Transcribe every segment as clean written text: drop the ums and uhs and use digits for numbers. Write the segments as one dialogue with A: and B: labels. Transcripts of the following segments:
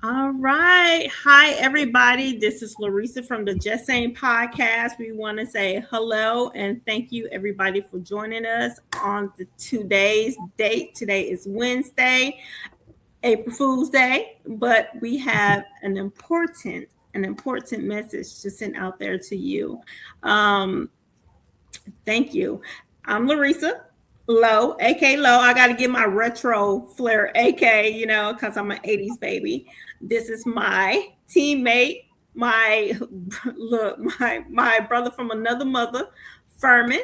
A: All right. Hi, everybody. This is Laresa from the Just Saying podcast. We want to say hello and thank you, everybody, for joining us on today's date. Today is Wednesday, April Fool's Day, but we have an important message to send out there to you. Um, Thank you. I'm Laresa Low, aka Low. I got to get my retro flair, aka, because I'm an 80s baby. This is my teammate, my look, my brother from another mother, Ferman.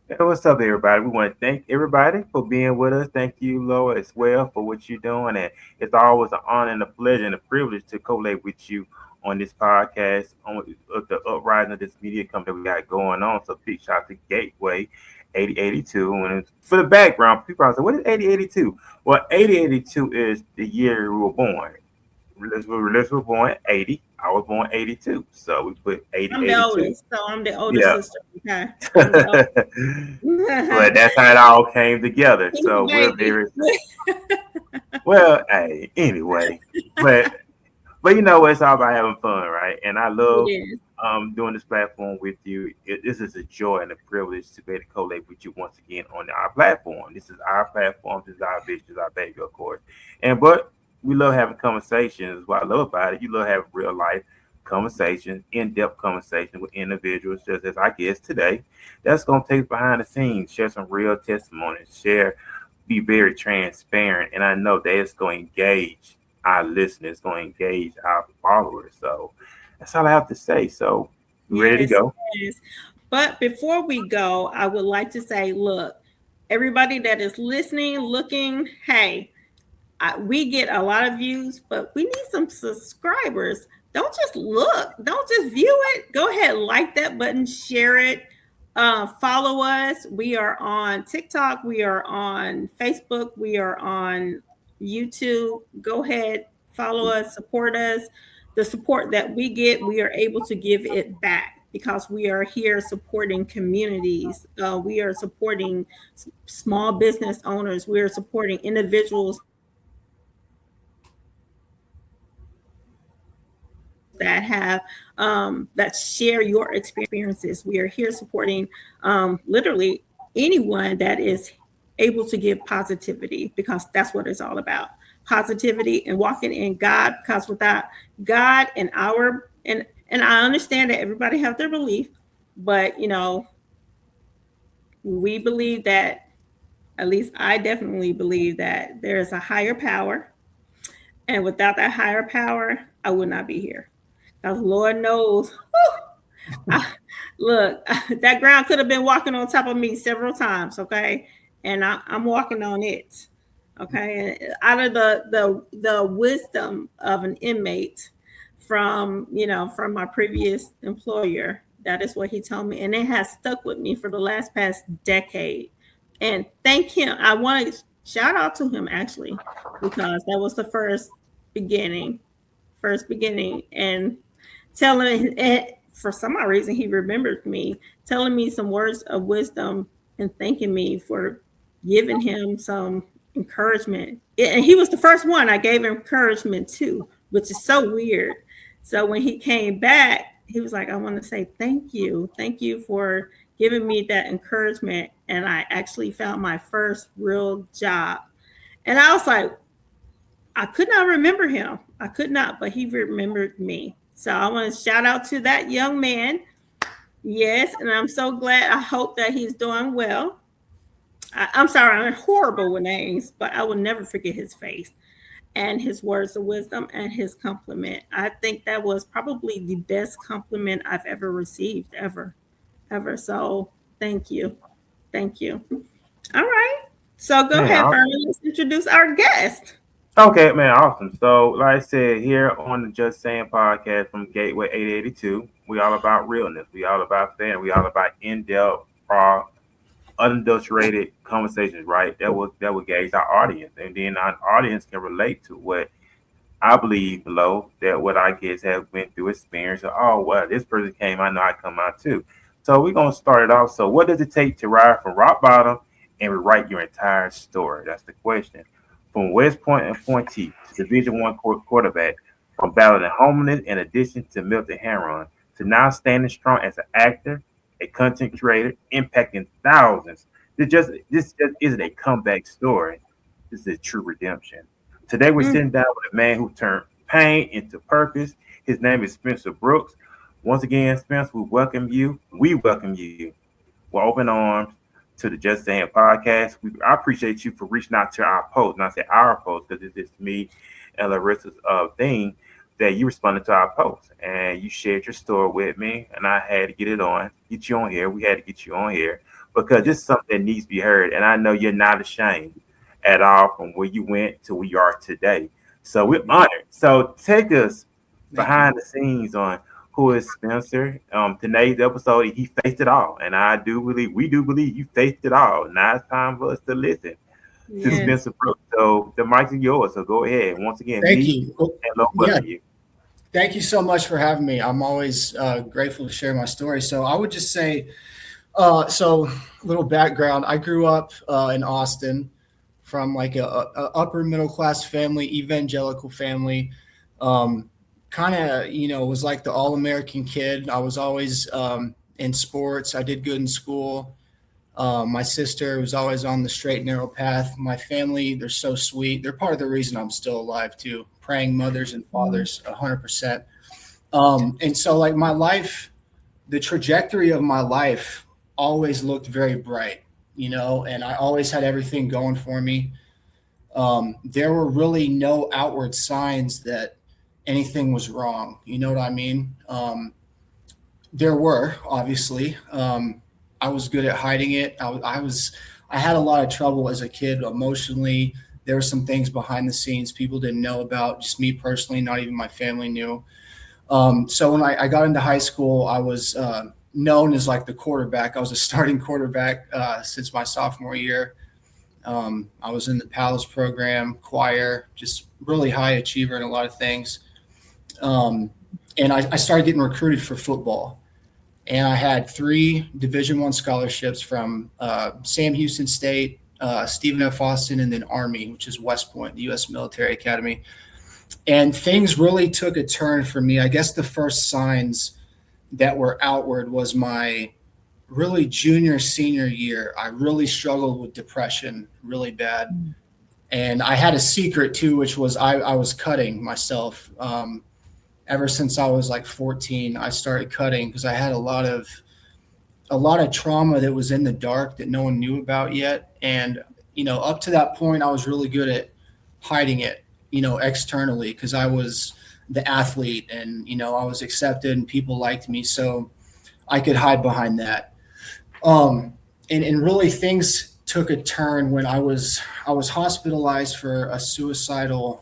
B: Hey, what's up, everybody? We want to thank everybody for being with us. Thank you, Laura, as well, for what you're doing. And it's always an honor and a pleasure and a privilege to collate with you on this podcast on the uprising of this media company we got going on. So, big shout out to Gateway 8082. And for the background, people are saying, what is 8082? Well, 8082 is the year we were born. Liz was born 80. I was born 82. So, we put
A: I'm the
B: 8082.
A: oldest, so I'm the older
B: Yeah.
A: sister. Okay, I'm the
B: But
A: oldest.
B: that's how it all came together.
A: He's a
B: So we're
A: baby.
B: very well. Hey, anyway, but but you know it's all about having fun, right? And I
A: It
B: love
A: is.
B: doing this platform with you. This is a joy and a privilege to be able to collate with you once again on our platform. This is our platform. This is our vision, this is our baby, of course. And but we love having conversations. What I love about it, you love having real life conversations, in-depth conversations with individuals, just as I guess today. That's gonna take us behind the scenes, share some real testimonies, be very transparent, and I know that it's going to engage our listeners, going to engage our followers. So that's all I have to say. So we ready to
A: Yes,
B: go?
A: yes. But before we go, I would like to say, look, everybody that is listening, looking, hey, we get a lot of views, but we need some subscribers. Don't just look, don't just view it. Go ahead, like that button, share it, follow us. We are on TikTok, we are on Facebook, we are on YouTube. Go ahead, follow us, support us. The support that we get, we are able to give it back because we are here supporting communities. We are supporting small business owners. We are supporting individuals that have that share your experiences. We are here supporting literally anyone that is able to give positivity because that's what it's all about. Positivity and walking in God, because without God and and I understand that everybody have their belief, but we believe that, at least I definitely believe that there is a higher power, and without that higher power, I would not be here. Because Lord knows, I, look, that ground could have been walking on top of me several times, okay? And I'm walking on it, okay? And out of the wisdom of an inmate from my previous employer, that is what he told me, and it has stuck with me for the last past decade. And thank him. I want to shout out to him actually, because that was the first beginning, and telling it for some odd reason he remembered me, telling me some words of wisdom and thanking me for giving him some encouragement. And he was the first one I gave encouragement to, which is so weird. So when he came back, he was like, I want to say thank you. Thank you for giving me that encouragement. And I actually found my first real job. And I was like, I could not remember him. I could not, but he remembered me. So I want to shout out to that young man. Yes, and I'm so glad. I hope that he's doing well. I'm sorry, I'm horrible with names, but I will never forget his face and his words of wisdom and his compliment. I think that was probably the best compliment I've ever received, ever, ever. So thank you. Thank you. All right. So go
B: Man,
A: ahead,
B: awesome.
A: Furman. Let's introduce our guest.
B: Okay, man, awesome. So, like I said, here on the Just Saying podcast from Gateway 882, we all about realness. We all about fair. We all about in-depth, raw, unadulterated conversations, right? That will gauge our audience, and then our audience can relate to what I believe below that what I guess have went through experience. Or, oh, well, this person came, I know I come out too. So we're gonna start it off. So, what does it take to ride from rock bottom and rewrite your entire story? That's the question from West Point appointee to Division One quarterback, from battling homelessness in addition to meth and heroin, to now standing strong as an actor, a content creator, impacting thousands. This just isn't a comeback story. This is a true redemption. Today we're
A: Mm.
B: sitting down with a man who turned pain into purpose. His name is Spencer Brooks. Once again, Spencer, we welcome you. We welcome you with open arms to the Just Saying podcast. I appreciate you for reaching out to our post, not say our post, because it's just me and Larissa's thing that you responded to our post and you shared your story with me, and I had to get you on here. We had to get you on here because this is something that needs to be heard, and I know you're not ashamed at all from where you went to where you are today. So we're honored. So take us
C: Thank you.
B: behind the scenes on who is Spencer. Today's episode, he faced it all, and we do believe you faced it all. Now it's time for us to listen to
A: Yes.
B: Spencer Brooks. So the mic is yours. So go ahead. Once again,
C: Thank
B: me
C: you. Well,
B: and Love
C: yeah,
B: welcome you.
C: thank you so much for having me. I'm always grateful to share my story. So I would just say, so little background. I grew up in Austin from like a upper middle class family, evangelical family. Kind of, was like the all American kid. I was always in sports. I did good in school. My sister was always on the straight and narrow path. My family, they're so sweet. They're part of the reason I'm still alive too. Praying mothers and fathers, 100%. And so, like my life, the trajectory of my life always looked very bright, and I always had everything going for me. There were really no outward signs that anything was wrong. You know what I mean? There were obviously. I was good at hiding it. I had a lot of trouble as a kid emotionally. There were some things behind the scenes people didn't know about. Just me personally, not even my family knew. So when I got into high school, I was known as like the quarterback. I was a starting quarterback since my sophomore year. I was in the PALS program, choir, just really high achiever in a lot of things. And I started getting recruited for football. And I had 3 Division I scholarships from Sam Houston State, Stephen F. Austin, and then Army, which is West Point, the U.S. Military Academy. And things really took a turn for me. I guess the first signs that were outward was my really junior, senior year. I really struggled with depression really bad. And I had a secret too, which was I was cutting myself. Ever since I was like 14, I started cutting because I had a lot of trauma that was in the dark that no one knew about yet. And, up to that point, I was really good at hiding it, externally because I was the athlete and, I was accepted and people liked me. So I could hide behind that. And really things took a turn when I was hospitalized for a suicidal,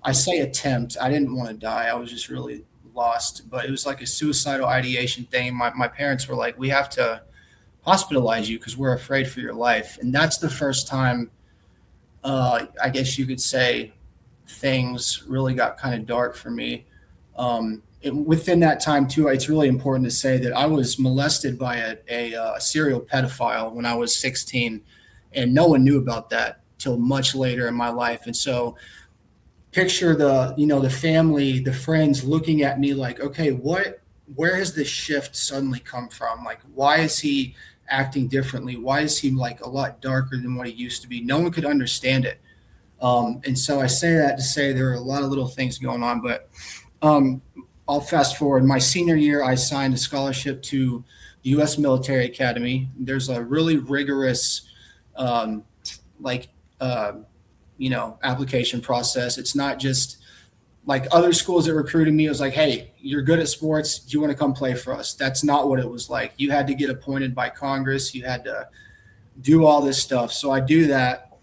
C: I say attempt. I didn't want to die. I was just really lost, but it was like a suicidal ideation thing. My parents were like, we have to hospitalize you because we're afraid for your life. And that's the first time, I guess you could say, things really got kind of dark for me. Within that time, too, it's really important to say that I was molested by a serial pedophile when I was 16, and no one knew about that till much later in my life. And so picture the family, the friends looking at me like, okay, where has this shift suddenly come from? Like, why is he acting differently? Why is he like a lot darker than what he used to be? No one could understand it. And so I say that to say there are a lot of little things going on, but I'll fast forward. My senior year, I signed a scholarship to the U.S. Military Academy. There's a really rigorous, um, like, application process. It's not just like other schools that recruited me. It was like, hey, you're good at sports. Do you want to come play for us? That's not what it was like. You had to get appointed by Congress. You had to do all this stuff. So I do that.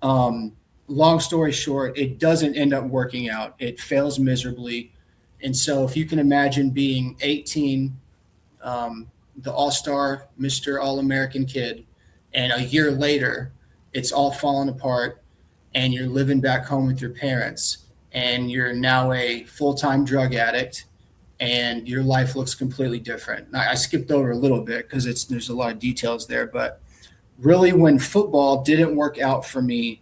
C: Long story short, it doesn't end up working out. It fails miserably. And so if you can imagine being 18, the all-star, Mr. All-American kid, and a year later, it's all fallen apart and you're living back home with your parents and you're now a full-time drug addict and your life looks completely different. I skipped over a little bit because there's a lot of details there, but really when football didn't work out for me,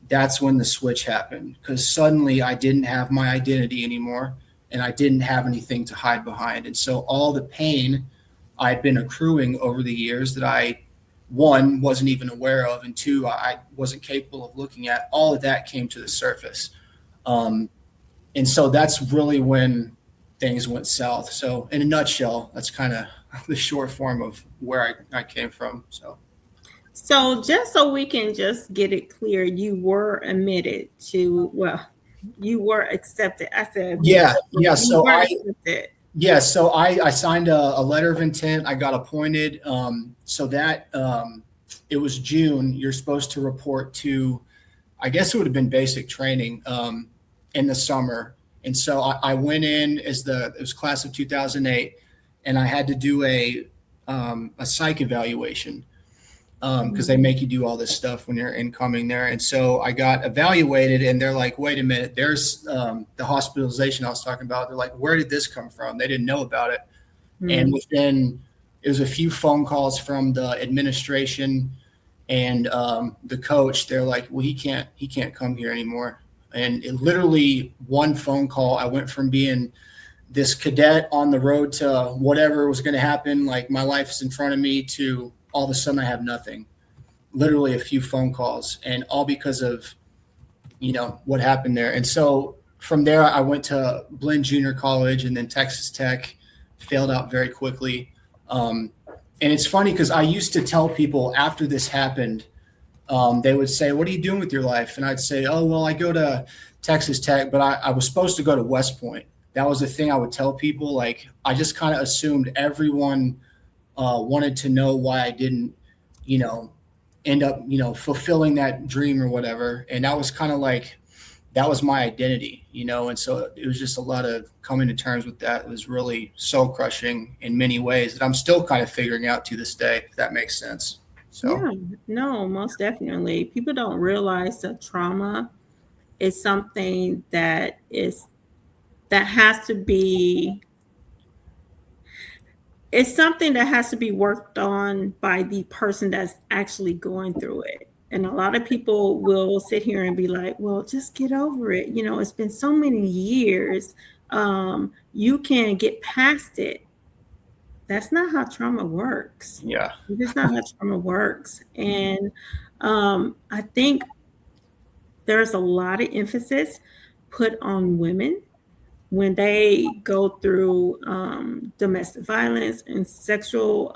C: that's when the switch happened, because suddenly I didn't have my identity anymore and I didn't have anything to hide behind. And so all the pain I'd been accruing over the years that I, one, wasn't even aware of, and two, I wasn't capable of looking at, all of that came to the surface. Um, and so that's really when things went south. So in a nutshell, that's kind of the short form of where I came from.
A: So just so we can just get it clear, you were admitted to, well, you were accepted. I said,
C: Yeah, yeah.
A: you were accepted.
C: Yeah, so I signed a letter of intent. I got appointed. So that it was June. You're supposed to report to, I guess it would have been basic training in the summer. And so I went in as it was class of 2008, and I had to do a psych evaluation because they make you do all this stuff when you're incoming there. And so I got evaluated, and they're like, wait a minute, there's the hospitalization I was talking about. They're like, where did this come from? They didn't know about it. And within, it was a few phone calls from the administration and the coach. They're like, well, he can't come here anymore. And it literally one phone call, I went from being this cadet on the road to whatever was going to happen, like my life's in front of me, to all of a sudden I have nothing. Literally a few phone calls, and all because of, what happened there. And so from there, I went to Blinn Junior College and then Texas Tech, failed out very quickly. And it's funny because I used to tell people after this happened, they would say, what are you doing with your life? And I'd say, oh, well, I go to Texas Tech, but I was supposed to go to West Point. That was the thing I would tell people. Like, I just kind of assumed everyone wanted to know why I didn't, end up, fulfilling that dream or whatever. And that was kind of like, that was my identity, and so it was just a lot of coming to terms with that. It was really soul crushing in many ways that I'm still kind of figuring out to this day, if that makes sense. So
A: Yeah, no, most definitely. People don't realize that trauma is something that has to be it's something that has to be worked on by the person that's actually going through it. And a lot of people will sit here and be like, well, just get over it. It's been so many years. You can get past it. That's not how trauma works.
C: yeah,
A: It's not how trauma works. And I think there's a lot of emphasis put on women when they go through domestic violence and sexual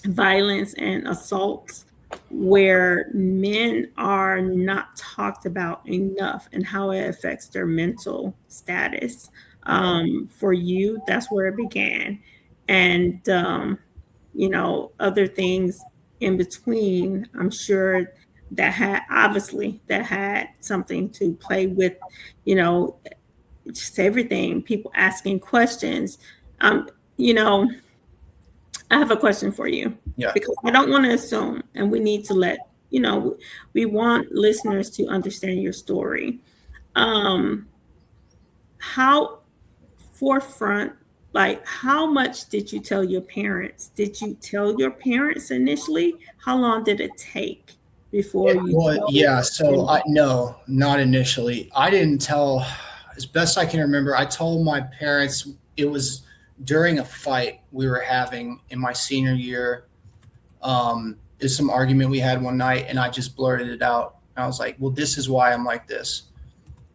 A: violence and assaults, where men are not talked about enough and how it affects their mental status. For you, that's where it began. And, other things in between, I'm sure that had something to play with, just everything, people asking questions. You know, I have a question for you.
C: Yeah.
A: Because I don't want to assume, and we need to we want listeners to understand your story. How forefront, like, how much did you tell your parents? Did you tell your parents initially? How long did it take before you?
C: Well, yeah. So no, not initially. I didn't tell, as best I can remember, I told my parents, it was during a fight we were having in my senior year. There's some argument we had one night, and I just blurted it out. I was like, well, this is why I'm like this.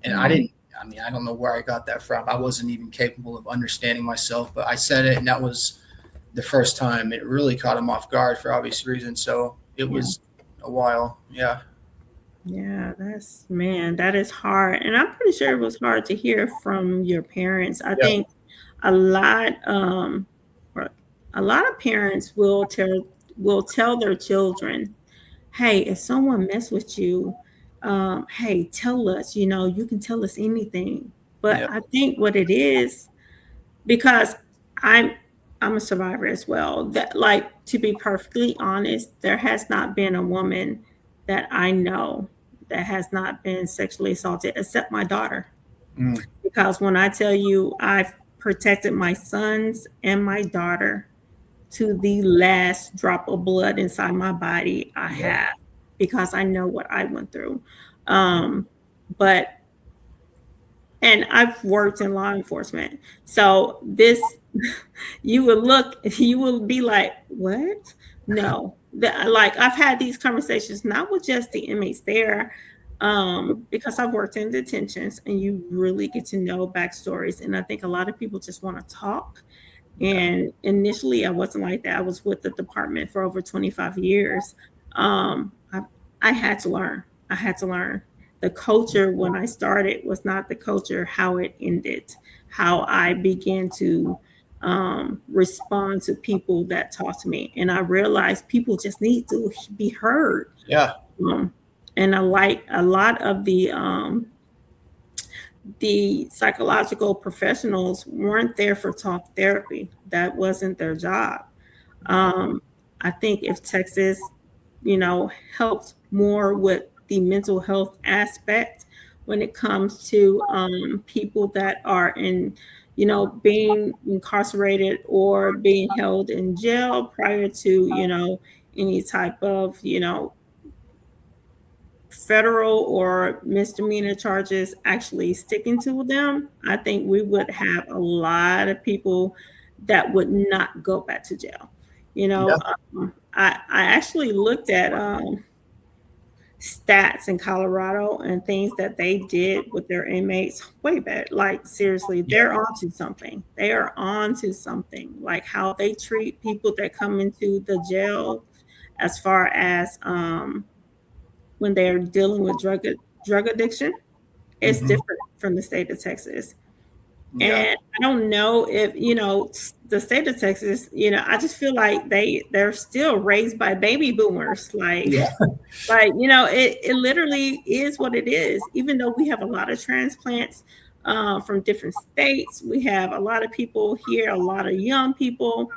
C: And I don't know where I got that from. I wasn't even capable of understanding myself, but I said it, and that was the first time. It really caught him off guard for obvious reasons. So it was a while. Yeah.
A: Yeah, that is hard. And I'm pretty sure it was hard to hear from your parents. I think a lot of parents will tell their children, hey, if someone mess with you, hey, tell us, you can tell us anything. But I think what it is, because I'm a survivor as well, that, like, to be perfectly honest, there has not been a woman that I know that has not been sexually assaulted except my daughter. Because when I tell you, I've protected my sons and my daughter to the last drop of blood inside my body, I have, because I know what I went through. But and I've worked in law enforcement. So this, you will be like, what? No, like I've had these conversations not with just the inmates there, because I've worked in detentions, and you really get to know backstories. And I think a lot of people just want to talk. And initially, I wasn't like that. I was with the department for over 25 years. I had to learn. I had to learn. The culture when I started was not the culture how it ended, how I began to respond to people that talk to me. And I realized people just need to be heard.
C: Yeah.
A: Um, and I like a lot of the psychological professionals weren't there for talk therapy. That wasn't their job. Um, I think if Texas, helped more with the mental health aspect when it comes to people that are in, being incarcerated or being held in jail prior to, any type of, federal or misdemeanor charges actually sticking to them, I think we would have a lot of people that would not go back to jail.
C: Yeah.
A: I actually looked at stats in Colorado and things that they did with their inmates way back. Like seriously,
C: Yeah.
A: they're onto something. They are onto something. Like how they treat people that come into the jail, as far as when they're dealing with drug addiction, it's
C: Mhm.
A: different from the state of Texas.
C: Yeah.
A: And I don't know if, the state of Texas, I just feel like they're still raised by baby boomers. Like,
C: Yeah.
A: it literally is what it is. Even though we have a lot of transplants from different states, we have a lot of people here, a lot of young people.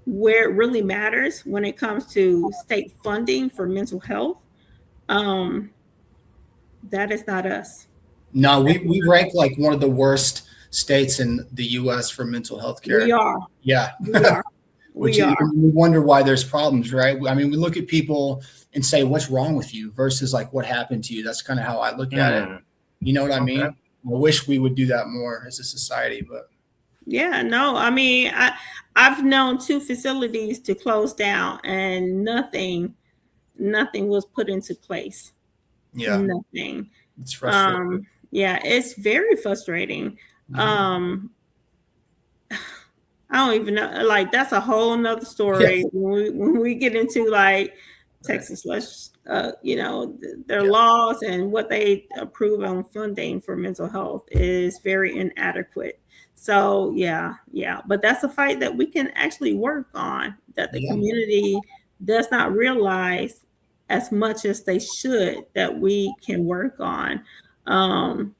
A: Where it really matters when it comes to state funding for mental health, um, that is not us.
C: No,
A: That
C: we rank like one of the worst states in the U.S. for mental health
A: we
C: care.
A: are.
C: Yeah.
A: We are.
C: Which
A: We are.
C: we wonder why there's problems, right? I mean, we look at people and say, "What's wrong with you?" versus like, "What happened to you?" That's kind of how I look at it.
B: Mm,
C: You know what I mean?
B: okay.
C: I wish we would do that more as a society, but
A: Yeah, no, I mean, I've known two facilities to close down and nothing was put into place.
C: yeah,
A: Nothing.
C: it's frustrating.
A: Yeah, it's very frustrating.
C: Mhm.
A: Um, I don't even know. Like that's a whole nother
C: Yeah,
A: story when we get into like
C: right.
A: Texas, their
C: Yeah,
A: laws and what they approve on funding for mental health is very inadequate. So yeah, yeah, but that's a fight that we can actually work on. That the
C: yeah,
A: community does not realize as much as they should that we can work on. Um,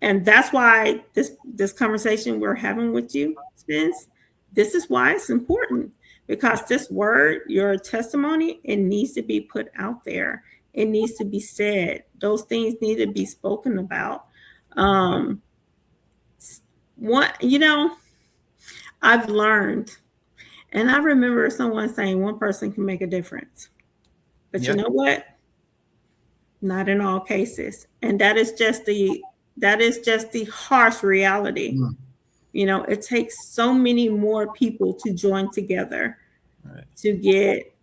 A: and that's why this conversation we're having with you, Spence, this is why it's important, because this word, your testimony, it needs to be put out there. It needs to be said. Those things need to be spoken about. Um, what I've learned, and I remember someone saying one person can make a difference. But you
C: yeah,
A: know what? Not in all cases. And that is just the harsh reality.
C: mm,
A: It takes so many more people to join together
C: right.
A: to get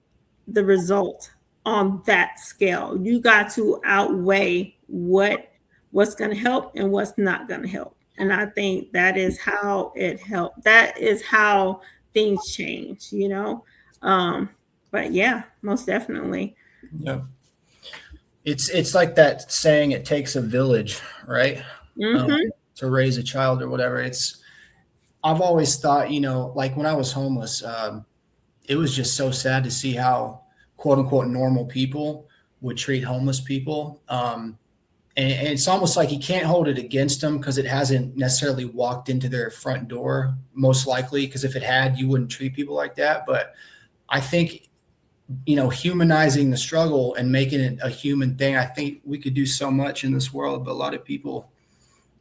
A: the result on that scale. You got to outweigh what's going to help and what's not going to help. And I think that is how it helped. That is how things change. Um, but yeah, most definitely.
C: Yeah. It's like that saying, "It takes a village," right? Um,
A: Hmm.
C: to raise a child or whatever. I've always thought, like when I was homeless, it was just so sad to see how quote unquote normal people would treat homeless people. And it's almost like you can't hold it against them because it hasn't necessarily walked into their front door, most likely, because if it had, you wouldn't treat people like that. But I think, humanizing the struggle and making it a human thing, I think we could do so much in this world. But a lot of people,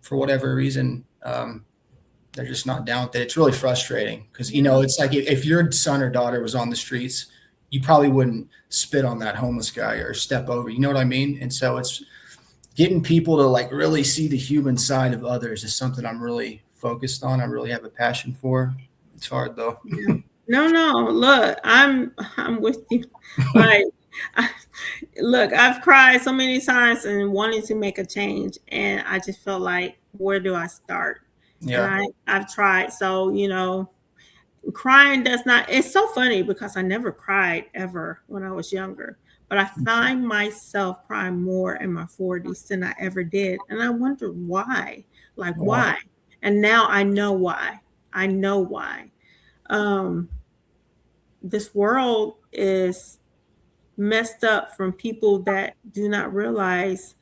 C: for whatever reason, they're just not down with it. It's really frustrating because,
A: Yeah.
C: it's like if your son or daughter was on the streets, you probably wouldn't spit on that homeless guy or step over. You know what I mean? And so it's getting people to like really see the human side of others is something I'm really focused on. I really have a passion for. It's hard though.
A: Yeah. No. Look, I'm with you. Like, I, look, I've cried so many times and wanting to make a change, and I just felt like, where do I start? And
C: Yeah.
A: I've tried. So, crying does not. It's so funny because I never cried ever when I was younger, but I find myself crying more in my 40s than I ever did, and I wonder why. Like,
C: Wow.
A: why? And now I know why. I know why. Um, this world is messed up from people that do not realize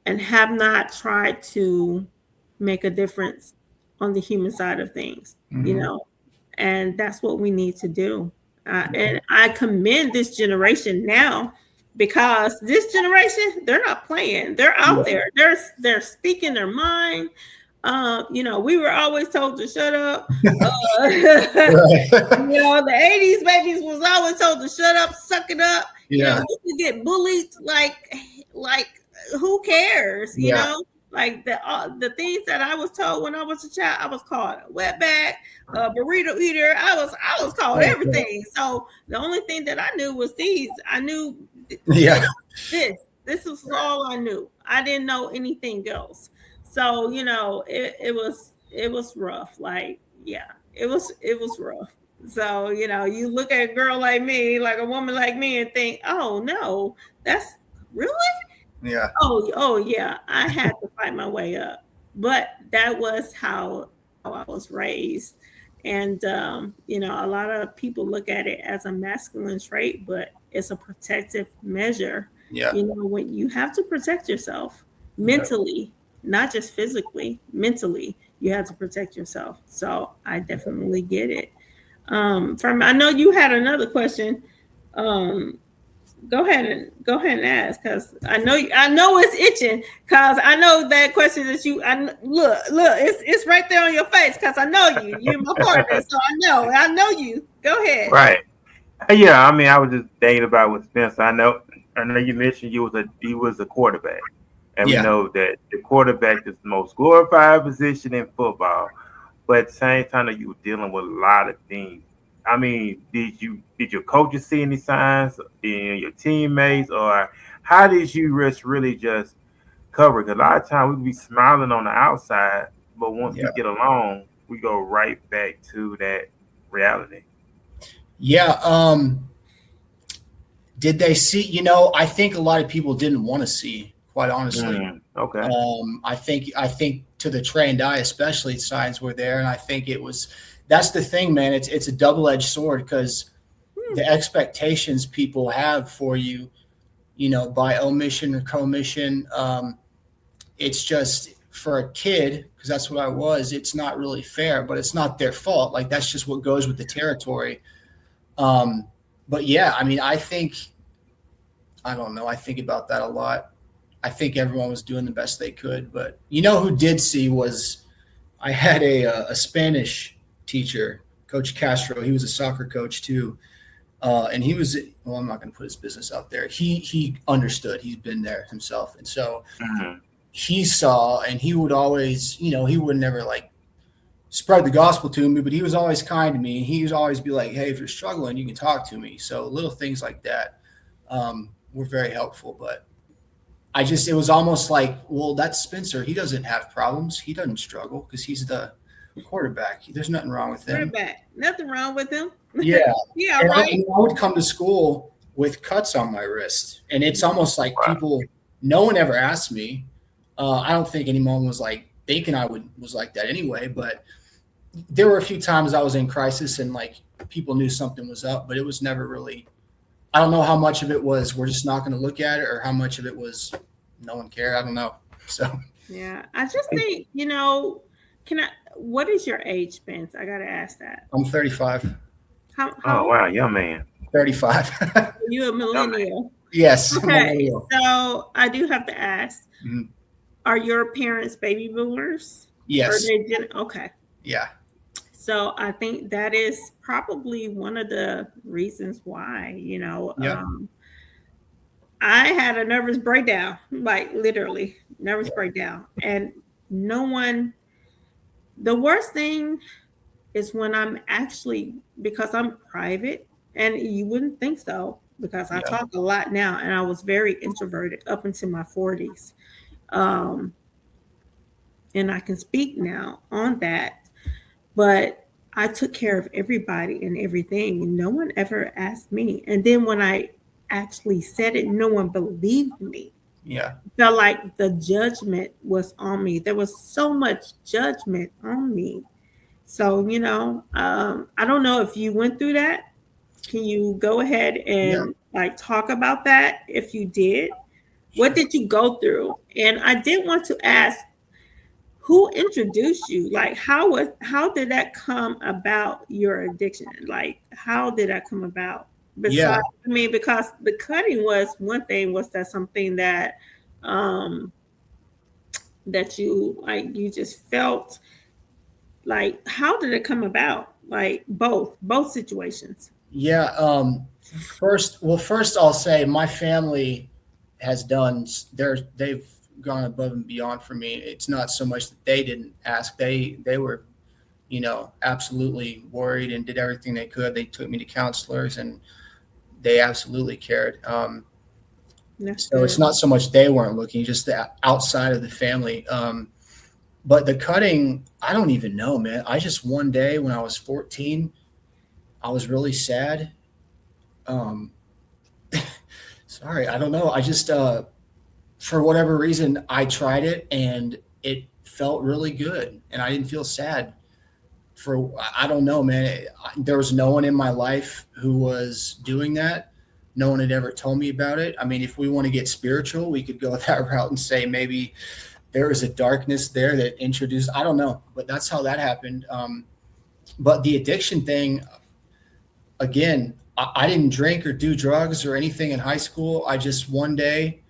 A: and have not tried to make a difference on the human side of things,
C: Mhm.
A: and that's what we need to do. And I commend this generation now, because this generation, they're not playing. They're
C: Yeah.
A: out there. They're speaking their mind. We were always told to shut up.
C: Right.
A: The 80s babies was always told to shut up, suck it up.
C: Yeah.
A: You could get bullied like who cares?
C: Yeah.
A: Like the things that I was told when I was a child, I was called a wetback, a burrito eater. I was called
C: Okay.
A: everything. So the only thing that I knew was these. I knew
C: Yeah.
A: this. This was all I knew. I didn't know anything else. So it was rough. Like, yeah, it was rough. So you look at a girl like me, like a woman like me, and think, oh no, that's really.
C: Yeah.
A: Oh yeah, I had to fight my way up, but that was how I was raised, and a lot of people look at it as a masculine trait, but it's a protective measure.
C: Yeah.
A: When you have to protect yourself
C: Yeah.
A: mentally, not just physically, mentally, you have to protect yourself. So I definitely get it. I know you had another question. Um, go ahead and ask, because I know it's itching, because I know that question that look, it's right there on your face, because I know you're my partner, so I know you. Go ahead.
B: Right. Yeah, I mean, I was just thinking about with Spencer. I know you mentioned he was a quarterback, and we
C: Yeah.
B: know that the quarterback is the most glorified position in football. But at the same time, that you were dealing with a lot of things. I mean, did your coaches see any signs in your teammates, or how did you really just cover? Because a lot of times we be smiling on the outside, but once we
C: Yeah.
B: get along, we go right back to that reality.
C: Yeah. Did they see? I think a lot of people didn't want to see, quite honestly.
B: Okay.
C: I think to the trained eye, especially, signs were there, and I think it was. That's the thing, man. It's a double-edged sword, because the expectations people have for you, by omission or commission, it's just for a kid, because that's what I was. It's not really fair, but it's not their fault. Like, that's just what goes with the territory. But yeah, I mean, I don't know. I think about that a lot. I think everyone was doing the best they could, but who did see was, I had a Spanish teacher, Coach Castro. He was a soccer coach too, and he was. Well, I'm not going to put his business out there. He understood. He's been there himself, and so
B: Mhm.
C: he saw, and he would always, he would never like spread the gospel to me, but he was always kind to me. He would always be like, "Hey, if you're struggling, you can talk to me." So little things like that were very helpful. But it was almost like, well, that's Spencer. He doesn't have problems. He doesn't struggle because he's the quarterback. There's nothing wrong with him.
A: Quarterback, nothing wrong with him.
C: Yeah.
A: Yeah,
C: And
A: right.
C: I would come to school with cuts on my wrist, and it's almost like
B: Wow.
C: no one ever asked me. I don't think anyone was like thinking was like that anyway, but there were a few times I was in crisis and like people knew something was up, but it was never really, I don't know how much of it was we're just not going to look at it, or how much of it was no one cared. I don't know. So
A: Yeah, I just think, what is your age, Spence? I gotta ask that.
C: I'm 35.
A: How
B: Oh
A: old
B: wow, young man.
C: 35.
A: are you? A millennial?
C: Yes. I'm a
A: Okay,
C: millennial.
A: so I do have to ask:
C: Mhm.
A: are your parents baby boomers?
C: Yes.
A: Okay.
C: Yeah.
A: So I think that is probably one of the reasons why,
C: Yeah.
A: I had a nervous breakdown, like literally nervous
C: Yeah.
A: breakdown. And no one, the worst thing is when I'm actually, because I'm private, and you wouldn't think so because I
C: Yeah.
A: talk a lot now, and I was very introverted up into my 40s. Um, and I can speak now on that, but I took care of everybody and everything. No one ever asked me. And then when I actually said it, no one believed me.
C: Yeah.
A: Felt like the judgment was on me. There was so much judgment on me. So, I don't know if you went through that. Can you go ahead
C: Yeah.
A: and like talk about that if you did? What
C: Sure.
A: did you go through? And I did want to ask, who introduced you? Like how did that come about, your addiction? Like how did that come about?
C: Yeah.
A: Besides, I mean, because the cutting was one thing, was that something that um that you like, you just felt like, how did it come about? Like both situations.
C: Yeah. First I'll say my family has done. They've gone above and beyond for me. It's not so much that they didn't ask. They were, absolutely worried and did everything they could. They took me to counselors and they absolutely cared.
A: That's
C: So it's
A: good.
C: not so much they weren't looking, just the outside of the family. But the cutting, I don't even know, man. I just one day when I was 14, I was really sad. Um, Sorry, I don't know. I just, for whatever reason, I tried it and it felt really good, and I didn't feel sad. For I don't know, man. There was no one in my life who was doing that. No one had ever told me about it. I mean, if we want to get spiritual, we could go that route and say maybe there was a darkness there that introduced. I don't know, but that's how that happened. But the addiction thing, again, I didn't drink or do drugs or anything in high school. I just one day,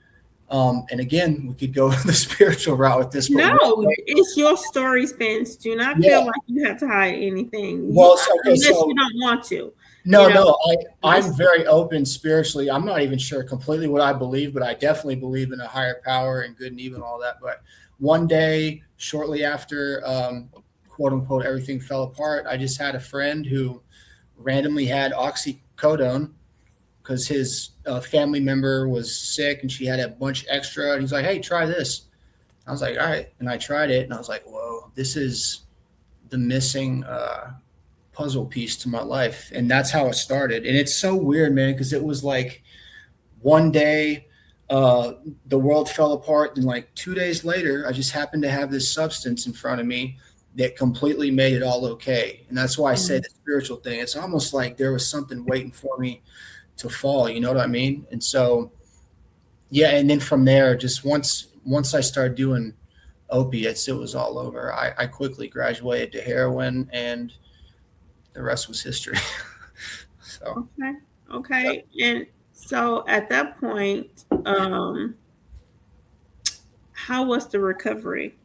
C: and again, we could go the spiritual route with this, but
A: No,
C: one day,
A: it's your story, Spence. Do not feel
C: yeah.
A: like you have to hide anything.
C: Well, so, okay,
A: Unless you
C: so
A: don't want to. You
C: no,
A: know,
C: no, I'm
A: it's
C: very open spiritually. I'm not even sure completely what I believe, but I definitely believe in a higher power and good and evil and all that. But one day, shortly after, quote unquote, everything fell apart, I just had a friend who randomly had oxycodone because his family member was sick and she had a bunch extra. And he's like, "Hey, try this." I was like, "All right," and I tried it, and I was like, "Whoa, this is the missing puzzle piece to my life," and that's how it started. And it's so weird, man, because it was like one day uh, the world fell apart, and like 2 days later, I just happened to have this substance in front of me that completely made it all okay. And that's why I say the spiritual thing. It's almost like there was something waiting for me to fall. You know what I mean? And so, yeah. And then from there, just once I started doing opiates, it was all over. I quickly graduated to heroin, and the rest was history. So,
A: okay.
C: yeah.
A: Okay. And so at that point, how was the recovery?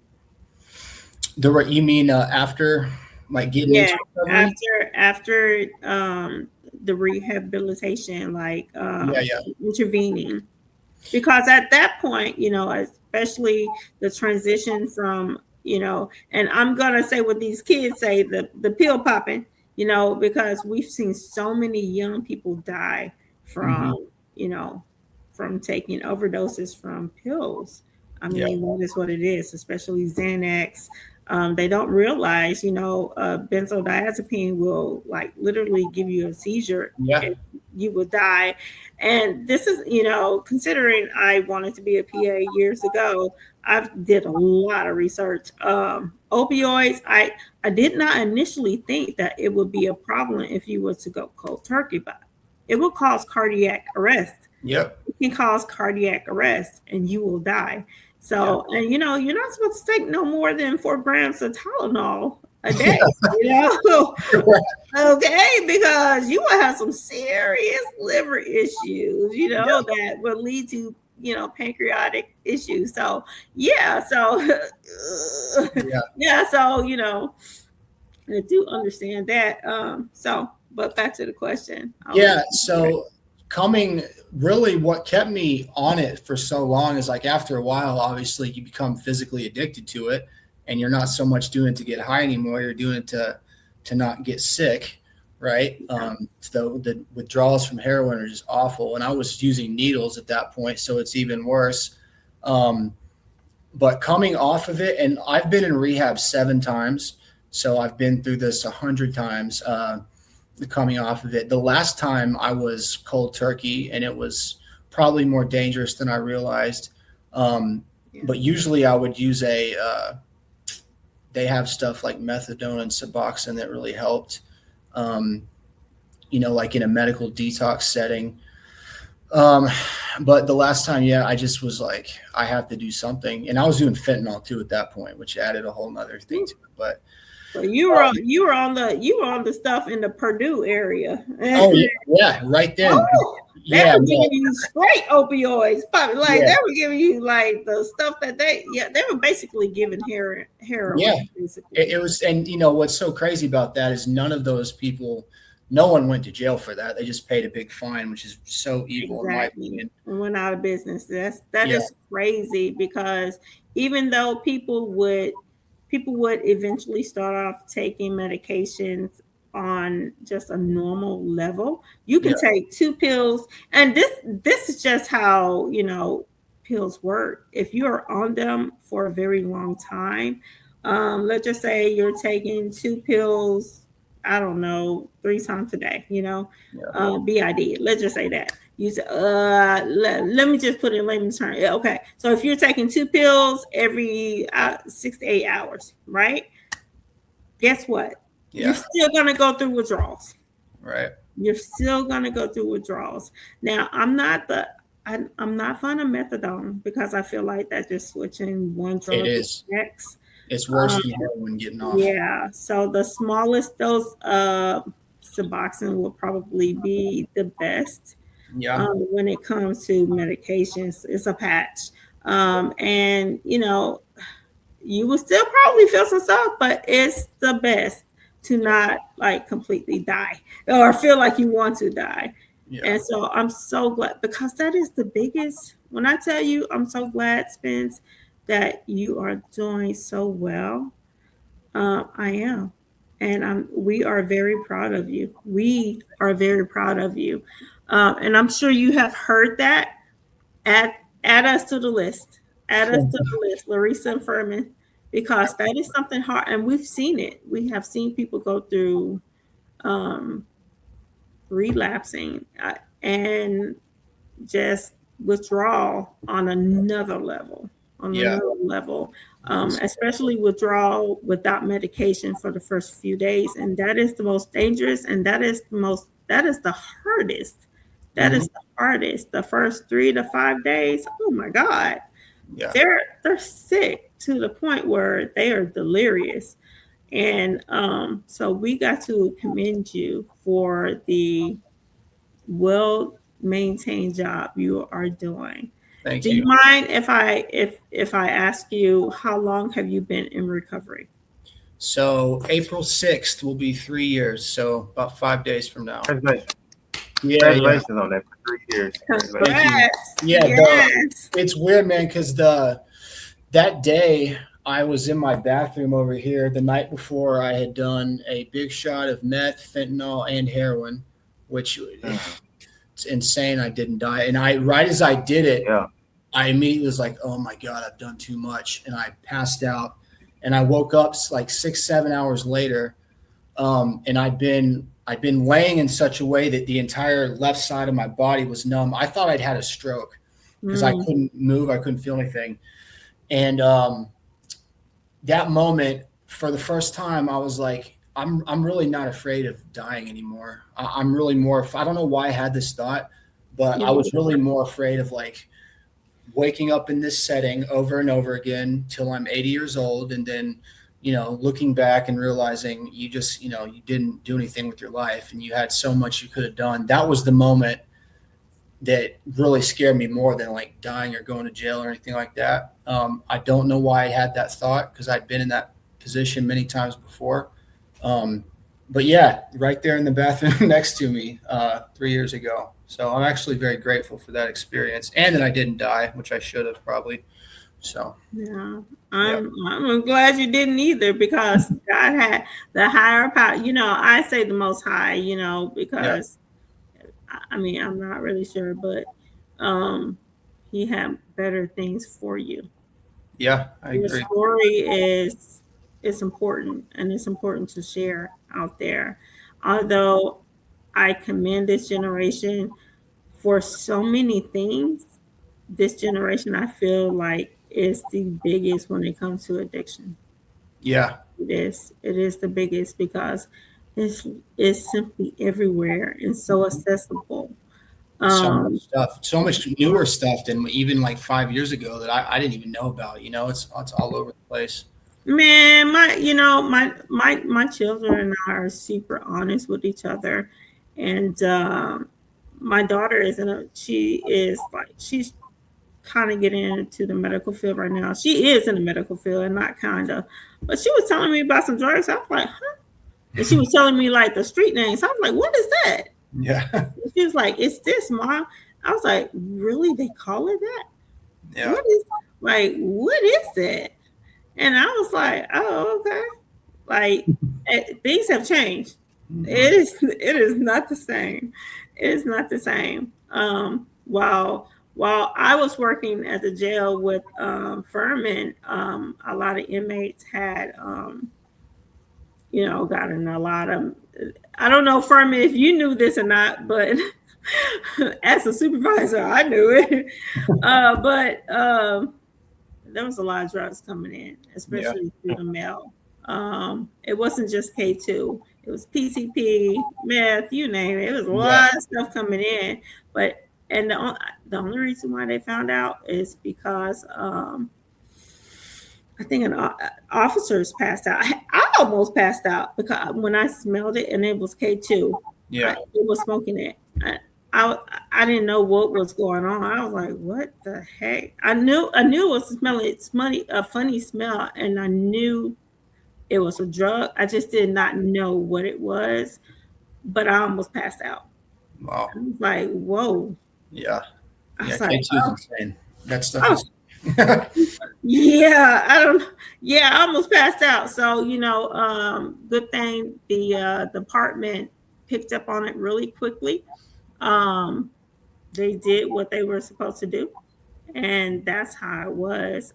C: You mean after like getting
A: Yeah,
C: into recovery?
A: after the rehabilitation, like
C: Yeah, yeah,
A: intervening. Because at that point, especially the transition from, and I'm gonna say what these kids say, the pill popping, because we've seen so many young people die
C: hmm,
A: from, you know from taking overdoses from pills. I
C: yeah,
A: mean, that is what it is, especially Xanax. They don't realize, benzodiazepine will like literally give you a seizure
C: yeah,
A: and you will die. And this is, considering I wanted to be a PA years ago, I've did a lot of research. Opioids, I did not initially think that it would be a problem if you were to go cold turkey, but it will cause cardiac arrest.
C: yep,
A: It can cause cardiac arrest and you will die.
C: yeah,
A: So, and you're not supposed to take no more than 4 grams of Tylenol a
C: yeah,
A: day, okay, because you will have some serious liver issues,
C: yeah,
A: that will lead to, pancreatic issues. So, yeah, so,
C: yeah,
A: yeah, so, I do understand that. But back to the question.
C: Yeah. So coming really what kept me on it for so long is like after a while, obviously you become physically addicted to it and you're not so much doing it to get high anymore. You're doing it to not get sick. Right. So the withdrawals from heroin are just awful. And I was using needles at that point. So it's even worse. But coming off of it, and I've been in rehab 7 times. So I've been through this 100 times. Coming off of it. The last time I was cold turkey, and it was probably more dangerous than I realized. But usually I would use they have stuff like methadone and Suboxone that really helped, like in a medical detox setting. But the last time, I just was like, I have to do something. And I was doing fentanyl too at that point, which added a whole nother thing to it. But
A: so you were on the stuff in the Purdue area.
C: Oh yeah, right then.
A: They were giving you straight opioids, probably they were giving you like the stuff that they were basically giving heroin.
C: Yeah, it was, and what's so crazy about that is none of those people, no one went to jail for that. They just paid a big fine, which is so evil in my opinion.
A: Went out of business. That is crazy, because even though people would eventually start off taking medications on just a normal level. You can take 2 pills, and this is just how pills work. If you're on them for a very long time, let's just say you're taking 2 pills, I don't know, 3 times a day, BID. Let's just say that. You say, let me just put it in layman's terms. Okay, so if you're taking 2 pills every 6 to 8 hours, right? Guess what? You're still gonna go through withdrawals.
C: Right.
A: You're still gonna go through withdrawals. Now, I'm not fond of methadone, because I feel like that just switching one drug to the next.
C: It's worse than heroin getting off.
A: Yeah. So the smallest dose of Suboxone will probably be the best.
C: Yeah.
A: When it comes to medications, it's a patch. And you will still probably feel some stuff, but it's the best to not like completely die or feel like you want to die. Yeah. And so I'm so glad, because that is the biggest, when I tell you, I'm so glad, Spence, that you are doing so well. I am. And we are very proud of you. We are very proud of you. And I'm sure you have heard that. Add us to the list. Add us to the list, Laresa and Ferman, because that is something hard. And we've seen it. We have seen people go through relapsing and just withdrawal on another level. Another level, especially withdrawal without medication for the first few days. And that is the most dangerous, and that is the hardest. That is the hardest. The first 3 to 5 days, oh my God. Yeah. They're sick to the point where they are delirious. And so we got to commend you for the well-maintained job you are doing.
C: Thank
A: you. Do you mind if I ask you, how long have you been in recovery?
C: So April 6th will be 3 years. So about 5 days from now.
B: Congratulations.
C: Congratulations
B: on that for 3 years.
A: Congrats.
C: Yeah, it's weird, man, because that day I was in my bathroom over here the night before. I had done a big shot of meth, fentanyl, and heroin, which it's insane. I didn't die. And right as I did it, I immediately was like, oh my God, I've done too much. And I passed out, and I woke up like 6-7 hours later. And I'd been laying in such a way that the entire left side of my body was numb. I thought I'd had a stroke because I couldn't move. I couldn't feel anything. And that moment, for the first time, I was like, I'm really not afraid of dying anymore. I'm really more, I don't know why I had this thought, but I was really more afraid of like waking up in this setting over and over again till I'm 80 years old. And then, looking back and realizing you just, you didn't do anything with your life and you had so much you could have done. That was the moment that really scared me more than like dying or going to jail or anything like that. I don't know why I had that thought, because I'd been in that position many times before. Um, but yeah, right there in the bathroom next to me 3 years ago. So I'm actually very grateful for that experience and that I didn't die, which I should have probably. So
A: Yeah,
C: yeah,
A: I'm glad you didn't either because God had the higher power. I say the Most High.
C: yeah,
A: Because I mean I'm not really sure, but um, He had better things for you.
C: yeah, I
A: Your
C: agree.
A: story is important, and it's important to share out there. Although I commend this generation for so many things, this generation I feel like is the biggest when it comes to addiction.
C: Yeah,
A: It is the biggest because it's it's simply everywhere and so accessible.
C: so much
A: Um,
C: stuff, so much newer stuff than even like 5 years ago that I didn't even know about. It's all over the place.
A: Man, my children and I are super honest with each other, and my daughter she's kind of getting into the medical field right now. She is in the medical field and not kind of, but she was telling me about some drugs. I was like, huh? And she was telling me like the street names. I was like, what is that?
C: Yeah,
A: And she was like, it's this, mom. I was like, really? They call it that?
C: yeah,
A: What is that? And I was like, oh, okay. Like things have changed.
C: hmm
A: It is not the same. It is not the same. While I was working at the jail with Ferman, a lot of inmates had gotten a lot of. I don't know, Ferman, if you knew this or not, but as a supervisor, I knew it. But there was a lot of drugs coming in,
C: yeah,
A: especially through the mail. It wasn't just K2; it was PCP, meth, you name it. It was a
C: yeah,
A: lot of stuff coming in. But the only reason why they found out is because I think officers passed out. I almost passed out because when I smelled it and it was K2,
C: yeah.
A: it was smoking it. I I didn't know what was going on. I was like, "What the heck?" I knew it was smelling smutty, a funny smell, and I knew it was a drug. I just did not know what it was, but I almost passed out.
C: Wow.
A: I was like, "Whoa!"
C: Yeah,
A: I
C: yeah.
A: was like,
C: K2 is insane. That stuff
A: "Oh,
C: is.
A: yeah." I don't. Yeah, I almost passed out. So good thing the department picked up on it really quickly. Um, they did what they were supposed to do, and that's how it was.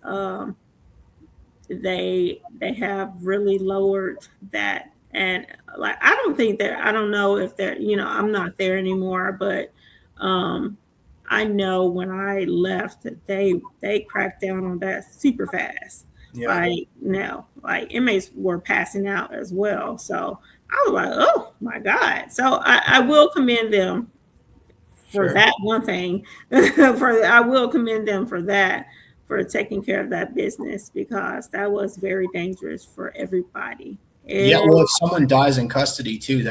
A: They have really lowered that, and like I don't know if they're I'm not there anymore, but um, I know when I left they cracked down on that super fast.
C: Yeah,
A: Like no, like inmates were passing out as well, so I was like, oh my god. So I will commend them for
C: sure.
A: that one thing. I will commend them for that, for taking care of that business because that was very dangerous for everybody.
C: Yeah, well, if someone dies in custody too,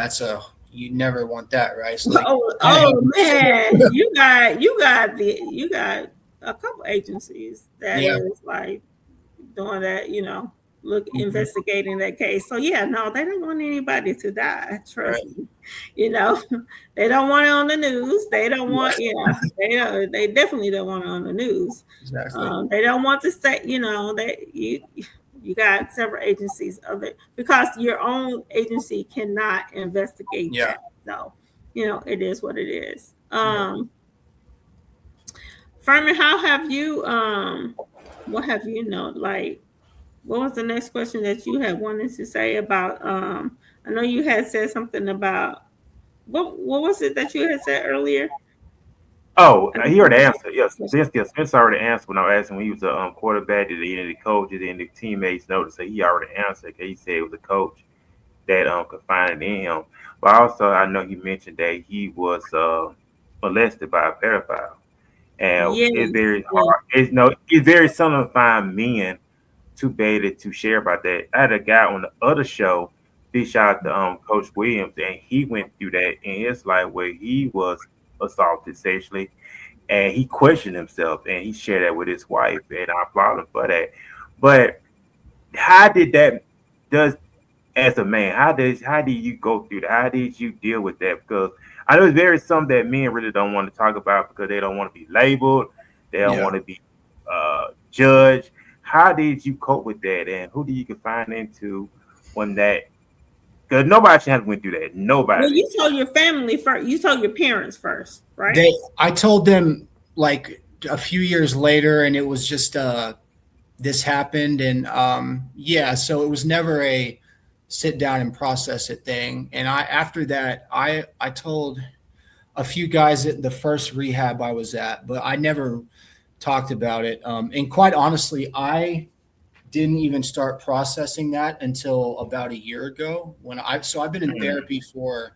C: you never want that, right? So like, I have.
A: Oh man, you got a couple agencies that
C: Yeah,
A: is like doing that, look
C: mhm,
A: investigating that case. So yeah, no, they don't want anybody to die.
C: right.
A: Trust me. You know, they don't want it on the news. They don't
C: Yeah,
A: want, they definitely don't want it on the news.
C: exactly.
A: They don't want to say, that you got several agencies of it because your own agency cannot investigate
C: Yeah,
A: that. So, it is what it is.
C: yeah.
A: Fermin, how have you what have you like what was the next question that you had wanted to say about I know you had said something about what was it that you had said earlier?
B: Oh,
A: I think
B: he
A: you
B: already
A: had
B: answered. Yes,
A: a
B: Spence already answered when I asked him when he was a quarterback. Did any of the coaches and the teammates notice that he already answered? 'Cause he said it was a coach that confided in him. But also, I know he mentioned that he was molested by a pedophile, and
A: yes,
B: it's very
A: yes.
B: hard. It's very seldom to find men too baited to share about that. I had a guy on the other show, big shout out to Coach Williams, and he went through that in his life where he was assaulted sexually, and he questioned himself, and he shared that with his wife, and I applaud him for that. But how did that does as a man? How did you go through that? How did you deal with that? Because I know there's some that men really don't want to talk about because they don't want to be labeled, they don't
C: Yeah.
B: want to be judged. How did you cope with that, and who do you confine into when that? Because nobody should have went through that.
A: Well,
B: Nobody.
A: you told your family first. You told your parents first, right?
C: I told them like a few years later, and it was just this happened, and yeah, so it was never a sit down and process it thing. And I after that, I told a few guys at the first rehab I was at, but I never talked about it. And quite honestly, I didn't even start processing that until about a year ago when I've been in
B: Mm,
C: therapy for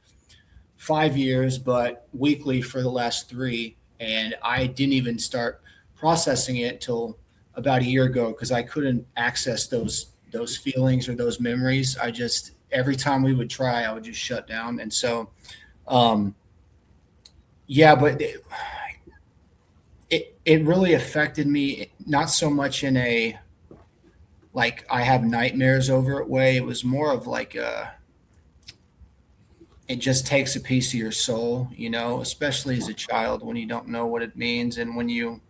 C: 5 years, but weekly for the last three. And I didn't even start processing it till about a year ago because I couldn't access those feelings or those memories. I just every time we would try, I would just shut down. And so, um, yeah, but it really affected me. Not so much in a like I have nightmares over it way. It was more of like it just takes a piece of your soul, especially as a child when you don't know what it means. And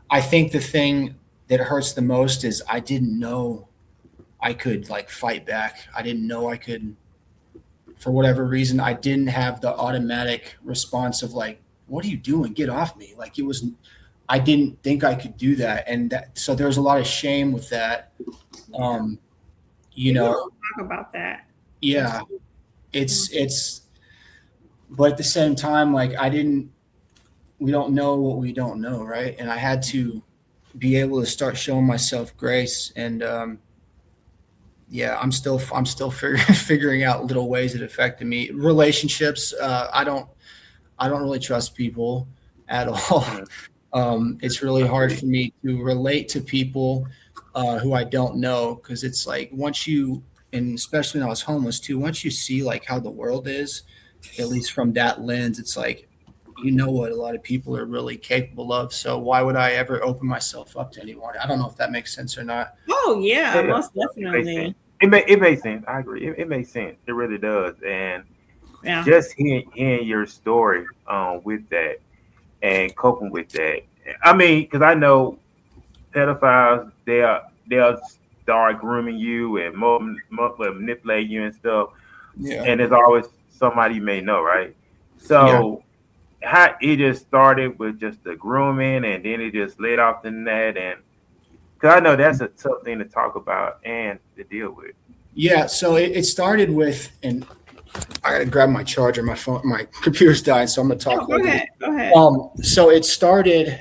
C: I think the thing that hurts the most is I didn't know I could like fight back. I didn't know I could, for whatever reason, I didn't have the automatic response of like, what are you doing? Get off me. Like I didn't think I could do that. And so there's a lot of shame with that.
A: Yeah.
C: Um, you
A: People
C: know,
A: don't talk about that. That's
C: yeah, it's, but at the same time, like we don't know what we don't know, right? And I had to be able to start showing myself grace. And yeah, I'm still figuring out little ways it affected me. Relationships, I don't really trust people at all.
B: mm,
C: It's really hard for me to relate to people who I don't know because it's like and especially when I was homeless too, once you see like how the world is, at least from that lens, it's like what a lot of people are really capable of. So why would I ever open myself up to anyone? I don't know if that makes sense or not.
A: Oh yeah,
B: yeah,
A: most
B: it makes sense.
A: definitely.
B: It makes sense. I agree. It makes sense. It really does. And
A: Yeah.
B: just hearing your story with that and coping with that. I mean, because I know pedophiles, they'll start grooming you and manipulate you and stuff.
C: Yeah.
B: And there's always somebody you may know, right?
C: Yeah.
B: So how it just started with just the grooming, and then it just led off to that, and because I know that's a tough thing to talk about and to deal with.
C: Yeah. So it started with, and I got to grab my charger. My phone, my computer's dying, so I'm going to
A: No,
C: talk
A: go
C: over this.
A: ahead. Go ahead.
C: So it started.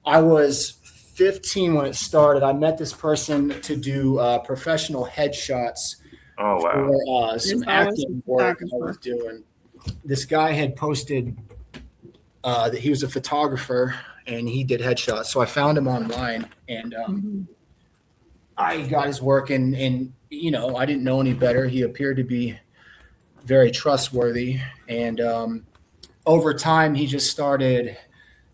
C: I was 15 when it started. I met this person to do professional headshots
B: Oh wow.
C: for
A: There's
C: some
A: always a
C: acting work I was
A: photographer.
C: doing. This guy had posted that he was a photographer and he did headshots. So I found him online and
A: Mhm.
C: I got his work and I didn't know any better. He appeared to be very trustworthy. And over time, he just started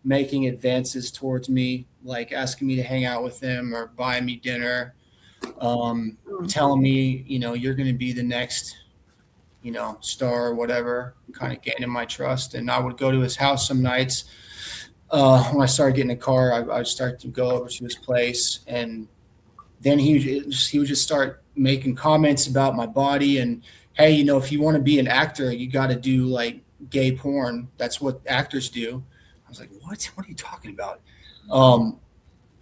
C: making advances towards me, like asking me to hang out with him or buy me dinner,
A: Mm.
C: telling me, you're going to be the next, star or whatever, kind of gaining my trust. And I would go to his house some nights. When I started getting a car, I would start to go over to his place, and then he would just start making comments about my body and, hey, if you want to be an actor, you got to do like gay porn. That's what actors do. I was like, what? What are you talking about?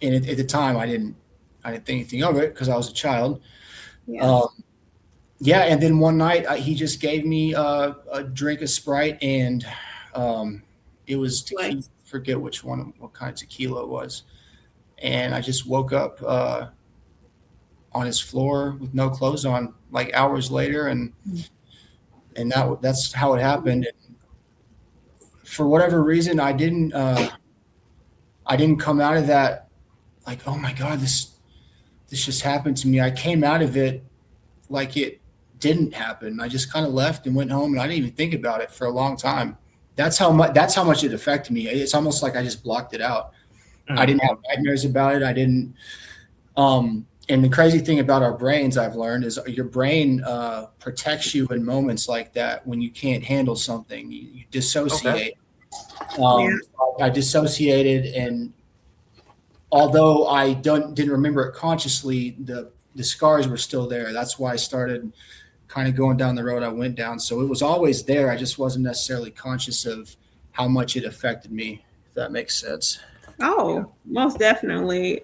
C: And at the time, I didn't think anything of it because I was a child.
A: Yeah.
C: Um, yeah, and then one night he just gave me a drink of Sprite, and it was
A: Like,
C: tequila. Forget what kind of tequila it was, and I just woke up on his floor with no clothes on, like hours later, and that's how it happened. And for whatever reason, I didn't come out of that like, oh my god, this just happened to me. I came out of it like it didn't happen. I just kind of left and went home, and I didn't even think about it for a long time. That's how much it affected me. It's almost like I just blocked it out. I
B: Mm,
C: didn't have nightmares about it. I didn't. And the crazy thing about our brains, I've learned, is your brain protects you in moments like that when you can't handle something. You
B: Okay.
C: dissociate.
A: Yeah.
C: I dissociated, and although I didn't remember it consciously, the scars were still there. That's why I started kind of going down the road I went down. So it was always there. I just wasn't necessarily conscious of how much it affected me, if that makes sense.
B: Yeah.
A: Oh, most definitely.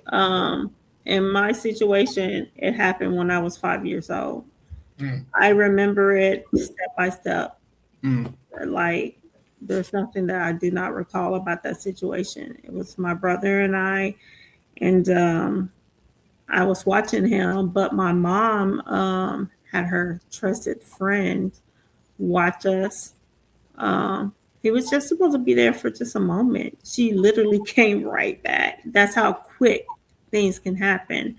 A: In my situation, it happened when I was 5 years old.
C: Mm,
A: I remember it step by step.
C: mm,
A: Like, there's nothing that I do not recall about that situation. It was my brother and I, and I was watching him, but my mom had her trusted friend watch us. Um, he was just supposed to be there for just a moment. She literally came right back. That's how quick things can happen.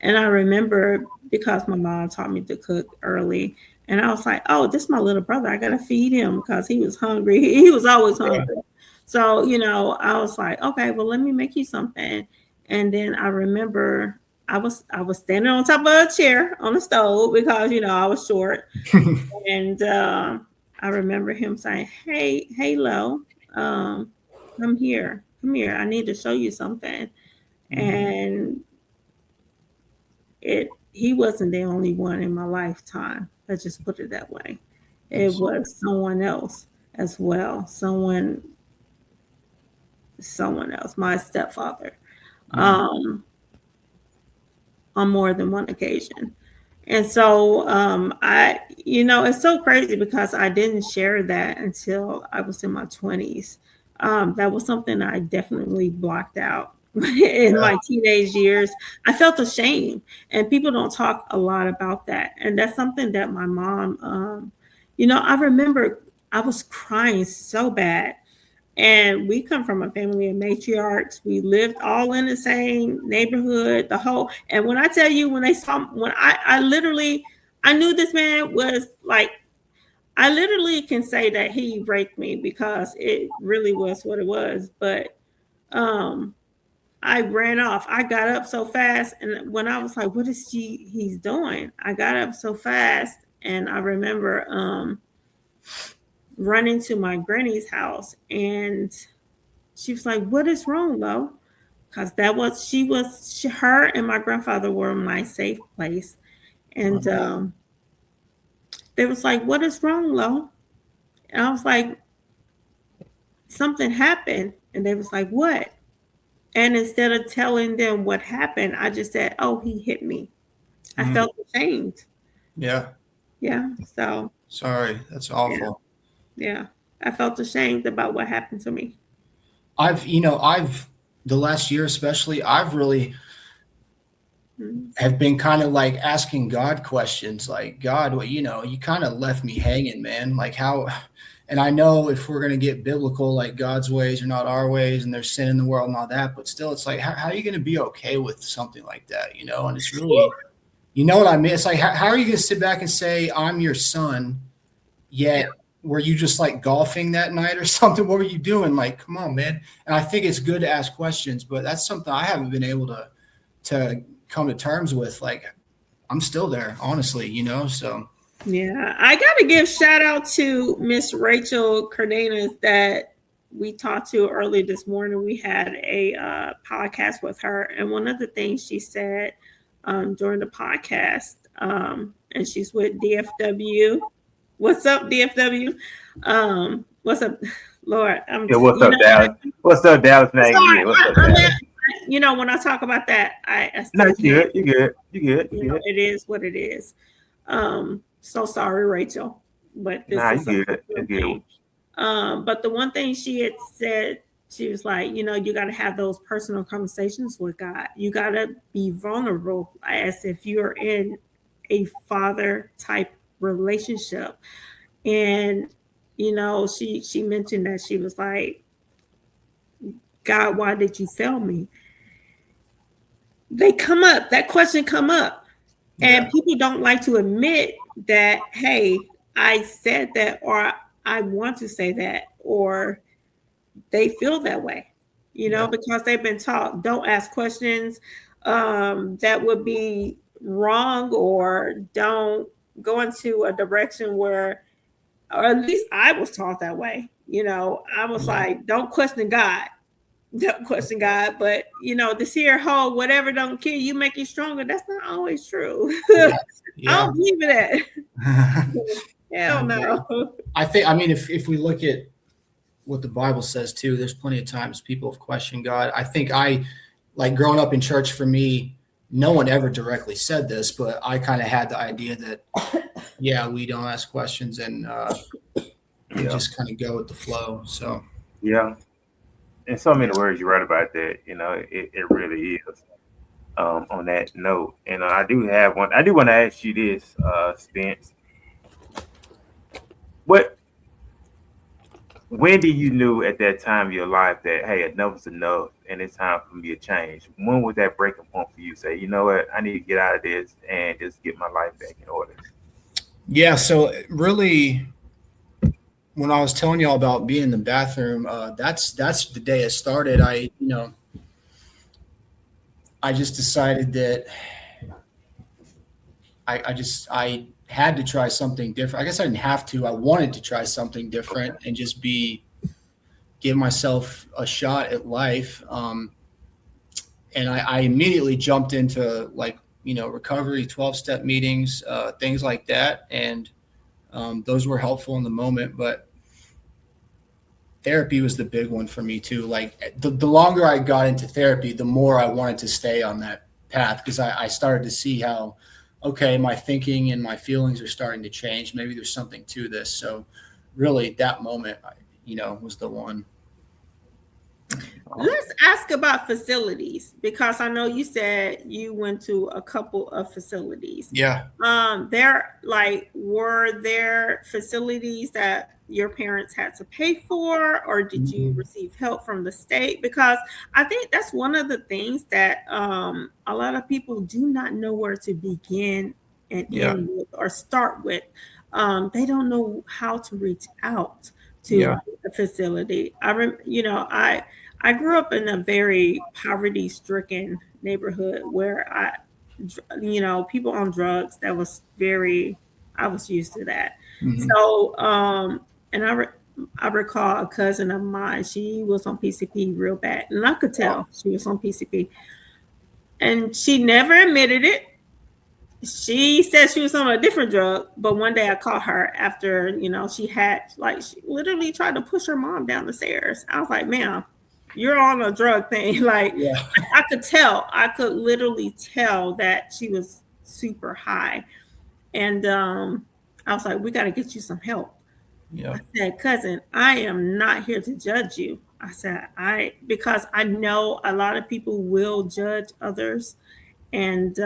A: And I remember because my mom taught me to cook early, and I was like, "Oh, this is my little brother. I gotta feed him because he was hungry. He was always
C: yeah.
A: hungry." So I was like, "Okay, well, let me make you something." And then I remember I was standing on top of a chair on the stove because I was short, and I remember him saying, "Hey, Lo, um, come here. I need to show you something."
C: Mm,
A: And he wasn't the only one in my lifetime. Let's just put it that way. It
C: yes.
A: was someone else as well. Someone else, my stepfather,
C: Mm,
A: um, on more than one occasion. And so it's so crazy because I didn't share that until I was in my 20s. That was something I definitely blocked out in
C: yeah.
A: my teenage years. I felt ashamed, and people don't talk a lot about that. And that's something that my mom, I remember I was crying so bad, and we come from a family of matriarchs. We lived all in the same neighborhood, the whole. And when I tell you, when I literally, I knew this man was like, I literally can say that he raped me because it really was what it was. But um, I ran off. I got up so fast, and when I was like, "What is he's doing?" I got up so fast, and I remember running to my granny's house, and she was like, "What is wrong, Lo?" Because her and my grandfather were my safe place. And they was like, "What is wrong, Lo?" And I was like, "Something happened." And they was like, "What?" And instead of telling them what happened, I just said, "Oh, he hit me." I
C: Mm,
A: felt ashamed.
C: yeah.
A: Yeah. So,
C: Sorry. That's
A: yeah.
C: awful.
A: Yeah. I felt ashamed about what happened to me.
C: I've the last year especially, I've really
A: Mhm.
C: have been kind of like asking God questions, like, God, what, you kind of left me hanging, man. Like, how, and I know if we're going to get biblical, like God's ways are not our ways and there's sin in the world and all that, but still, it's like, how are you going to be okay with something like that, And it's really, you know what I mean? It's like, how are you going to sit back and say, I'm your son,
A: Yeah.
C: yet were you just like golfing that night or something? What were you doing? Like, come on, man. And I think it's good to ask questions, but that's something I haven't been able to come to terms with. Like, I'm still there, honestly, So
A: Yeah, I got to give shout out to Miss Rachel Cardenas that we talked to early this morning. We had a podcast with her, and one of the things she said during the podcast, and she's with DFW. What's up, DFW? What's up, Lord?
B: Yeah, what's up, Dallas? What's up, Dallas?
A: It's
B: Man,
A: all
B: yeah,
A: right.
B: what's up,
A: I'm
B: Dallas?
A: at, when I talk about that, I
B: No,
A: still
B: you
A: can't.
B: good. You good. You good. You good.
A: It is what it is. So sorry, Rachel, but this
B: Nah,
A: is
B: you
A: a
B: good. You
A: personal
B: good.
A: thing. But the one thing she had said, she was like, you got to have those personal conversations with God. You got to be vulnerable as if you're in a father type relationship. And, she mentioned that she was like, God, why did you fail me? That question come up. And
C: yeah,
A: people don't like to admit that, hey, I said that, or I want to say that, or they feel that way,
C: yeah,
A: because they've been taught, don't ask questions. that would be wrong, or don't go into a direction where, or at least I was taught that way. I was
C: Yeah.
A: like, don't question God. Don't question God. But, this here whole whatever don't kill you, make you stronger. That's not always true.
C: Yeah.
A: I
C: Yeah.
A: don't believe in that.
C: I
A: Hell
C: agree.
A: no.
C: I mean, if we look at what the Bible says too, there's plenty of times people have questioned God. I think like growing up in church for me, no one ever directly said this, but I kind of had the idea that, yeah, we don't ask questions and we
B: Yeah,
C: just kind of go with the flow. So,
B: yeah. In so many words, you're right about that. It really is. On that note, and I do have one. I do want to ask you this, Spence. What When did you knew at that time of your life that, hey, enough's enough and it's time for me to change? When was that breaking point for you? Say, you know what, I need to get out of this and just get my life back in order.
C: yeah. So really, when I was telling y'all about being in the bathroom, that's the day it started. I just decided that I had to try something different. I guess I didn't have to. I wanted to try something
B: Okay.
C: different and just give myself a shot at life. And I immediately jumped into recovery, 12-step meetings, things like that. And those were helpful in the moment, but therapy was the big one for me too. Like the longer I got into therapy, the more I wanted to stay on that path, because I started to see how, okay, my thinking and my feelings are starting to change. Maybe there's something to this. So really that moment, was the one.
A: Let's ask about facilities, because I know you said you went to a couple of facilities.
C: Yeah.
A: Were there facilities that your parents had to pay for, or did you
C: Mhm.
A: receive help from the state? Because I think that's one of the things that a lot of people do not know where to begin and
C: Yeah.
A: end with or start with. They don't know how to reach out to
C: Yeah.
A: a facility. I grew up in a very poverty-stricken neighborhood where people on drugs. That was very. I was used to that.
C: Mhm.
A: So, and I recall a cousin of mine. She was on PCP real bad, and I could
C: Wow.
A: tell she was on PCP, and she never admitted it. She said she was on a different drug, but one day I caught her after, she literally tried to push her mom down the stairs. I was like, ma'am, you're on a drug thing. Like,
C: Yeah.
A: I could literally tell that she was super high. And I was like, we got to get you some help.
C: Yeah.
A: I said, cousin, I am not here to judge you. I said, because I know a lot of people will judge others, and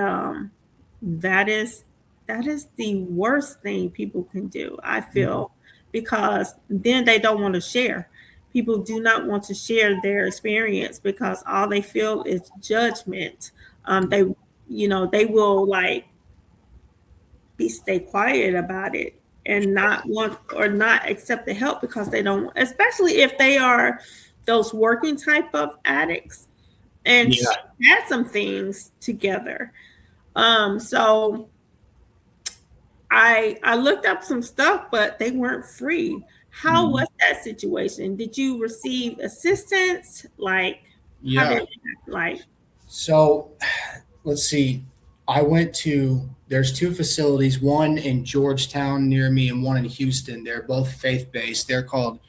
A: that is that is the worst thing people can do, I
C: Mhm.
A: feel, because then they don't want to share. People do not want to share their experience because all they feel is judgment. They will like be stay quiet about it and not want or not accept the help because they don't, especially if they are those working type of addicts. And she
C: Yeah.
A: had some things together. So I looked up some stuff, but they weren't free. How
C: Mhm.
A: was that situation? Did you receive assistance? Like, how
C: Yeah.
A: did like?
C: So let's see. There's two facilities, one in Georgetown near me and one in Houston. They're both faith based. They're called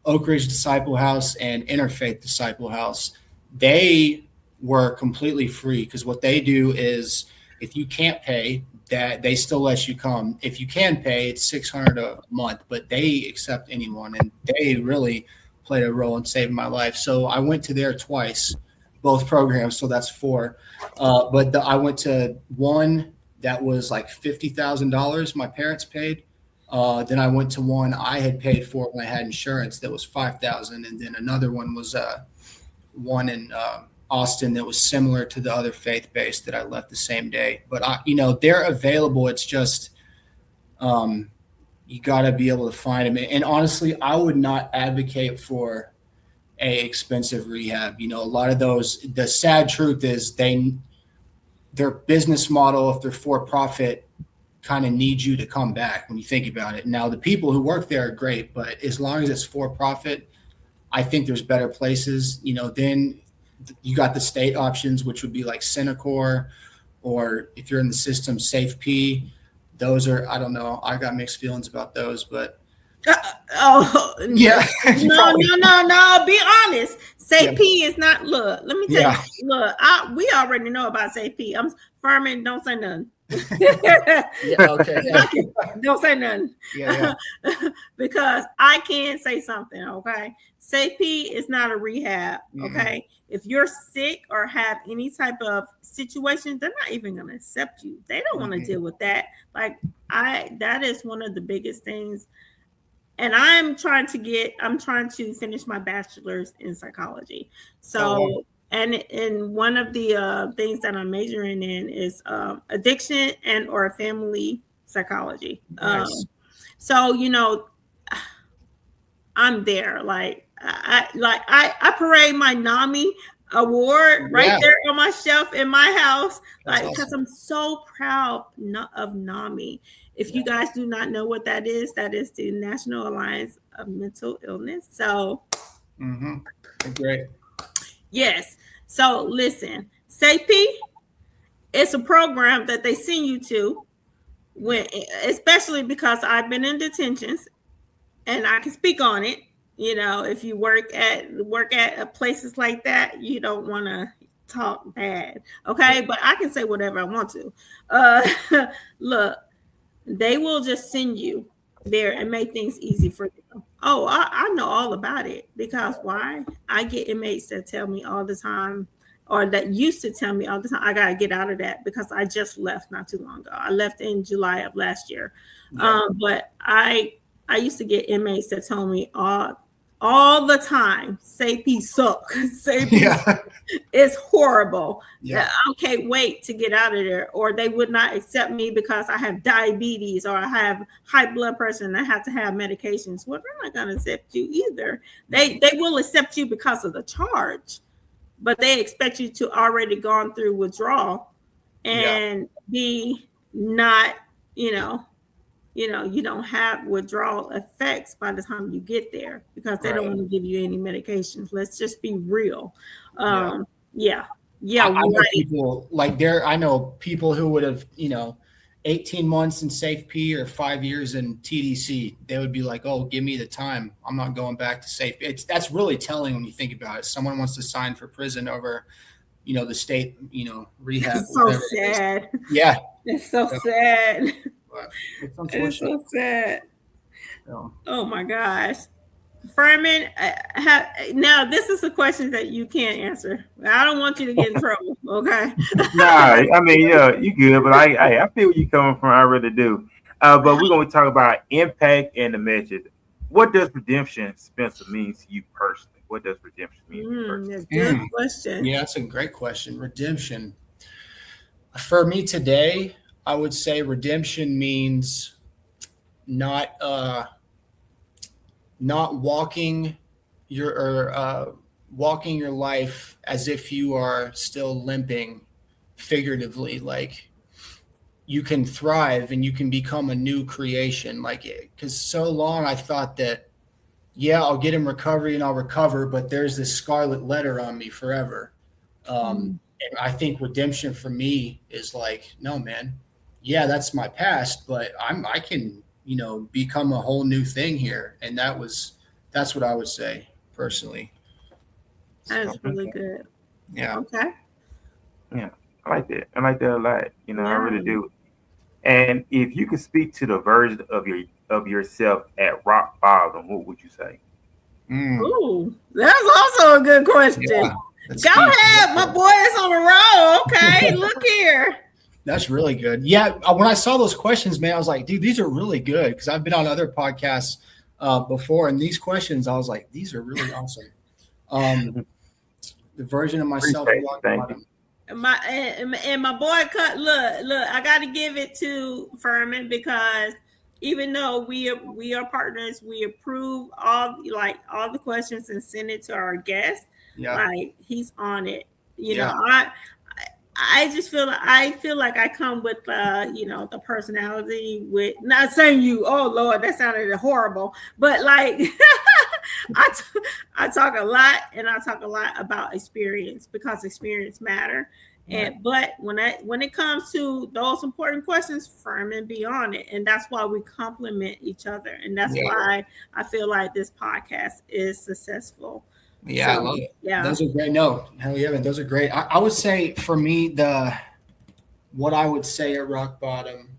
C: Oak Ridge Disciple House and Interfaith Disciple House. They were completely free because what they do is if you can't pay, that they still let you come. If you can pay, it's $600 a month, but they accept anyone, and they really played a role in saving my life. So I went to there twice, both programs. So that's four. But I went to one that was like $50,000 my parents paid. Then I went to one I had paid for when I had insurance that was 5,000, and then another one was one in Austin that was similar to the other faith based that I left the same day. But they're available. It's just you got to be able to find them. And honestly, I would not advocate for a expensive rehab. A lot of those. The sad truth is their business model, if they're for profit, kind of needs you to come back when you think about it. Now, the people who work there are great, but as long as it's for profit, I think there's better places. Then you got the state options, which would be like Synacor, or if you're in the system, SafeP. Those are, I don't know. I got mixed feelings about those, but
A: Oh
C: yeah.
A: no. Be honest. Say
C: Yeah.
A: P is not. Look, let me tell
C: Yeah.
A: you. Look, we already know about Say P. I'm Ferman. Don't say nothing.
C: Yeah, okay.
A: Don't say nothing.
C: Yeah.
A: Because I can say something. Okay, Say P is not a rehab. Okay, if you're sick or have any type of situation, they're not even going to accept you. They don't want to deal with that. Like that is one of the biggest things. And I'm trying to finish my bachelor's in psychology. So, and one of the things that I'm majoring in is addiction and or family psychology.
C: Nice.
A: So, I'm there. Like I parade my NAMI award right there on my shelf in my house, like because I'm so proud of NAMI. If you guys do not know what that is the National Alliance of Mental Illness. So,
C: Great.
A: Yes. So listen, SAPI, it's a program that they send you to when, especially because I've been in detentions and I can speak on it. If you work at places like that, you don't want to talk bad, okay? But I can say whatever I want to. Look, they will just send you there and make things easy for them. Oh, I know all about it because why? I get inmates that tell me all the time, or that used to tell me all the time, I gotta get out of that because I just left not too long ago. I left in July of last year, but I used to get inmates that told me all the time, SAPI suck. SAPI is horrible. I can't wait to get out of there. Or they would not accept me because I have diabetes or I have high blood pressure and I have to have medications. Well, they're not going to accept you either. They will accept you because of the charge, but they expect you to already gone through withdrawal and be not, you don't have withdrawal effects by the time you get there because they don't want to give you any medications. Let's just be real. I
C: know people like I know people who would have, 18 months in SafeP or 5 years in TDC. They would be like, oh, give me the time. I'm not going back to SafeP. That's really telling when you think about it. Someone wants to sign for prison over, the state, rehab.
A: It's so sad.
C: Yeah.
A: It's so sad.
C: It's so
A: sad. Oh my gosh. Ferman, now this is a question that you can't answer. I don't want you to get in trouble, okay?
B: Nah, I mean, you good, but I feel where you coming from. I really do. But we're going to talk about impact and the message. What does redemption, Spencer, mean to you personally? What does redemption mean to you personally?
A: That's a good question.
C: Yeah, that's a great question. Redemption. For me today, I would say redemption means not walking your life as if you are still limping, figuratively. Like you can thrive and you can become a new creation. Like because so long I thought that I'll get in recovery and I'll recover, but there's this scarlet letter on me forever. And I think redemption for me is like, no, man. Yeah, that's my past, but I can, become a whole new thing here. And that's what I would say personally.
A: That's really good.
C: Yeah.
A: Okay.
B: Yeah, I like that. I like that a lot. I really do. And if you could speak to the version of yourself at rock bottom, what would you say?
A: Ooh, that's also a good question.
C: Yeah,
A: go ahead, my boy is on the roll. Okay, look here.
C: That's really good. Yeah, when I saw those questions, man, I was like, dude, these are really good because I've been on other podcasts before, and these questions, I was like, these are really awesome. The version of myself.
A: My boy cut. Look, I got to give it to Ferman because even though we are partners, we approve all the questions and send it to our guests.
C: Yeah.
A: Like he's on it. I feel like I come with the personality with, not saying you, oh Lord, that sounded horrible, but like I t- I talk a lot, and I talk a lot about experience because experience matter.
C: Right.
A: But when it comes to those important questions, Ferman be on it, and that's why we complement each other, and that's
C: Yeah.
A: why I feel like this podcast is successful.
C: Yeah, I
A: So
C: love it.
A: yeah.
C: Those are great. No, hell yeah, man. Those are great. I would say for me, what I would say at rock bottom,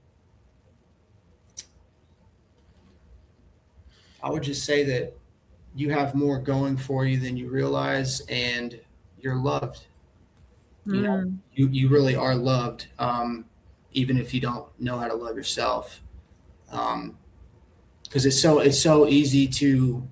C: I would just say that you have more going for you than you realize, and you're loved. You know,
A: Mm,
C: you really are loved, even if you don't know how to love yourself. Because it's so easy to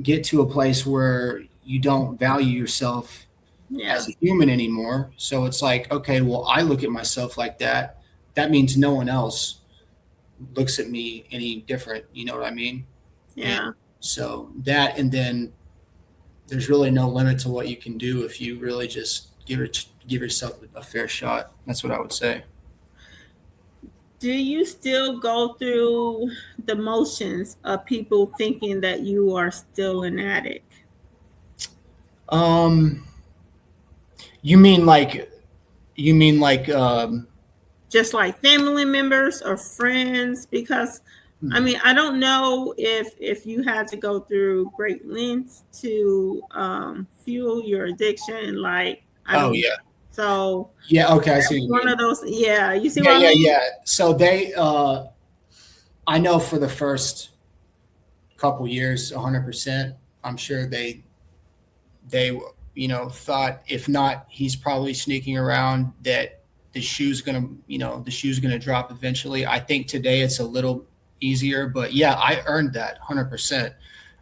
C: get to a place where you don't value yourself
A: yeah.
C: as a human anymore. So it's like, okay, well, I look at myself like that. That means no one else looks at me any different. You know what I mean? And
A: Yeah.
C: so that, and then there's really no limit to what you can do if you really just give yourself a fair shot. That's what I would say.
A: Do you still go through the motions of people thinking that you are still an addict?
C: Um, you mean like you mean like
A: Just like family members or friends? Because I
C: hmm.
A: mean, I don't know if you had to go through great lengths to fuel your addiction. Like I
C: Oh
A: don't know.
C: yeah.
A: So
C: Yeah, okay, I see what you
A: one
C: mean.
A: of those, yeah. You see
C: Yeah,
A: what I
C: yeah,
A: mean?
C: yeah. So I know for the first couple years, 100%. I'm sure they thought if not, he's probably sneaking around, that the shoe's gonna drop eventually. I think today it's a little easier, but yeah, I earned that 100%.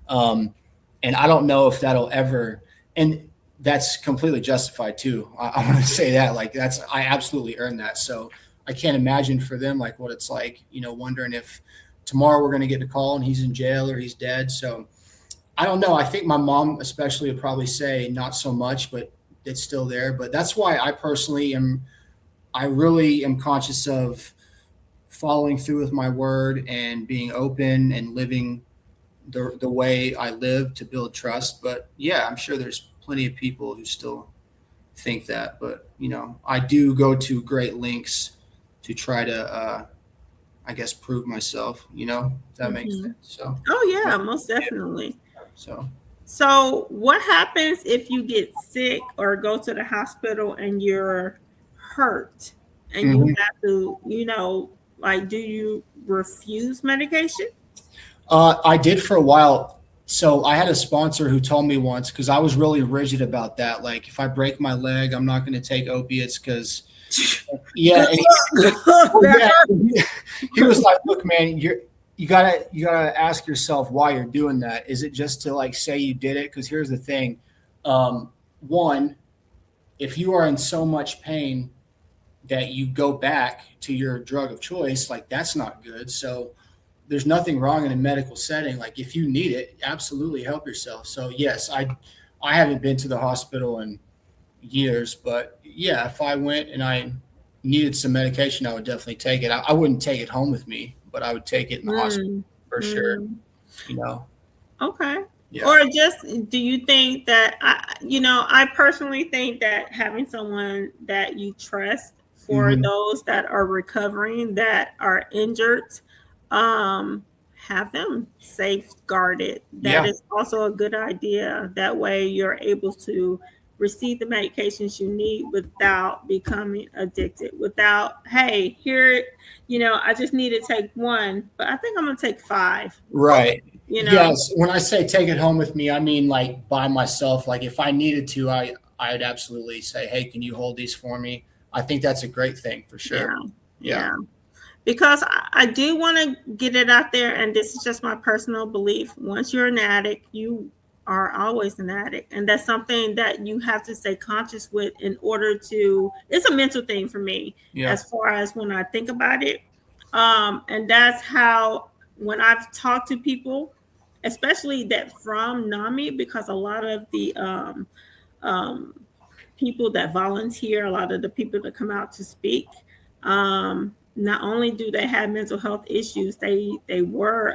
C: Um, and I don't know if that'll ever, and that's completely justified too. I want to say that, like, I absolutely earned that. So I can't imagine for them, like, what it's like, wondering if tomorrow we're going to get a call and he's in jail or he's dead. So I don't know. I think my mom especially would probably say not so much, but it's still there. But that's why I really am conscious of following through with my word and being open and living the way I live to build trust. But yeah, I'm sure there's plenty of people who still think that. But I do go to great lengths to try to, I guess, prove myself. If that makes
A: Hmm.
C: sense. So
A: Oh
C: yeah,
A: yeah, most definitely.
C: so.
A: So, what happens if you get sick or go to the hospital and you're hurt and you
C: Mhm.
A: have to, like, do you refuse medication?
C: I did for a while. So I had a sponsor who told me once, because I was really rigid about that. Like, if I break my leg, I'm not going to take opiates because, yeah,
A: Good
C: and
A: luck.
C: oh,
A: That
C: yeah,
A: hurt.
C: he was like, "Look, man, you gotta ask yourself why you're doing that. Is it just to, like, say you did it? Because here's the thing, one, if you are in so much pain that you go back to your drug of choice, like, that's not good. So there's nothing wrong in a medical setting. Like, if you need it, absolutely help yourself. So yes, I haven't been to the hospital in years, but yeah, if I went and I needed some medication, I would definitely take it. I wouldn't take it home with me, but I would take it in the hospital
A: Mm,
C: for sure.
A: mm,
C: You know,
A: okay.
C: yeah.
A: Or just, do you think that I personally think that having someone that you trust, for
C: Hmm.
A: those that are recovering, that are injured, um, have them safeguarded. That
C: Yeah.
A: is also a good idea. That way you're able to receive the medications you need without becoming addicted. Without, hey, here, I just need to take one, but I think I'm gonna take five. Okay,
C: Right.
A: you know.
C: Yes. When I say take it home with me, I mean, like, by myself. Like, if I needed to, I'd absolutely say, "Hey, can you hold these for me?" I think that's a great thing for
A: Yeah,
C: sure. Yeah.
A: yeah. Because I do want to get it out there, and this is just my personal belief. Once you're an addict, you are always an addict, and that's something that you have to stay conscious with in order to. It's a mental thing for me,
C: Yeah.
A: as far as when I think about it, and that's how, when I've talked to people, especially that from NAMI, because a lot of the um, people that volunteer, a lot of the people that come out to speak, not only do they have mental health issues, they were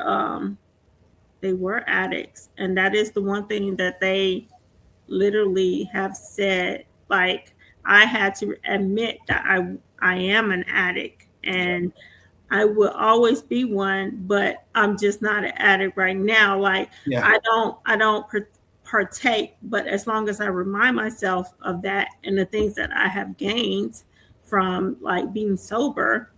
A: addicts, and that is the one thing that they literally have said. Like, I had to admit that I am an addict, and I will always be one, but I'm just not an addict right now. Like,
C: Yeah.
A: I don't partake, but as long as I remind myself of that and the things that I have gained from like being sober,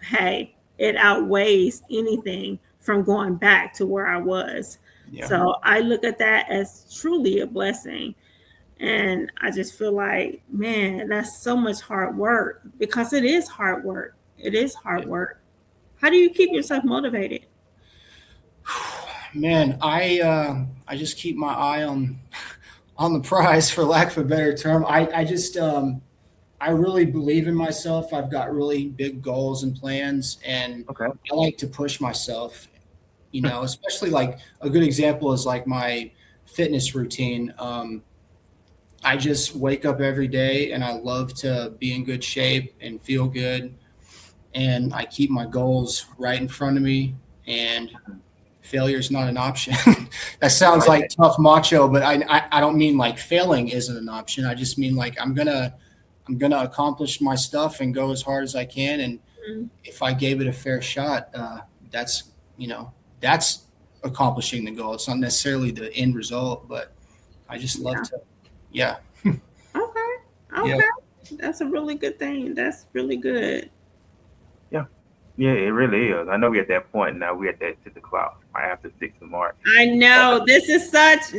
A: hey, it outweighs anything from going back to where I was.
C: Yeah.
A: So I look at that as truly a blessing. And I just feel like, man, that's so much hard work, because it is hard work. It is hard work. How do you keep yourself motivated?
C: Man, I just keep my eye on the prize, for lack of a better term. I just I really believe in myself. I've got really big goals and plans, and
B: Okay.
C: I like to push myself. Especially like a good example is like my fitness routine. I just wake up every day and I love to be in good shape and feel good. And I keep my goals right in front of me, and failure is not an option. That
B: I
C: sounds
B: like
C: like
B: that.
C: tough macho, but I don't mean like failing isn't an option. I just mean like I'm gonna accomplish my stuff and go as hard as I can. And
A: Mm,
C: if I gave it a fair shot, that's that's accomplishing the goal. It's not necessarily the end result, but I just love
A: yeah.
C: to. Yeah,
A: Okay.
C: yeah.
A: Okay. That's a really good thing. That's really good.
B: Yeah. Yeah, it really is. I know we're at that point now. We're at that 6 o'clock, right after 6 mark.
A: I
B: Uh,
A: know this is such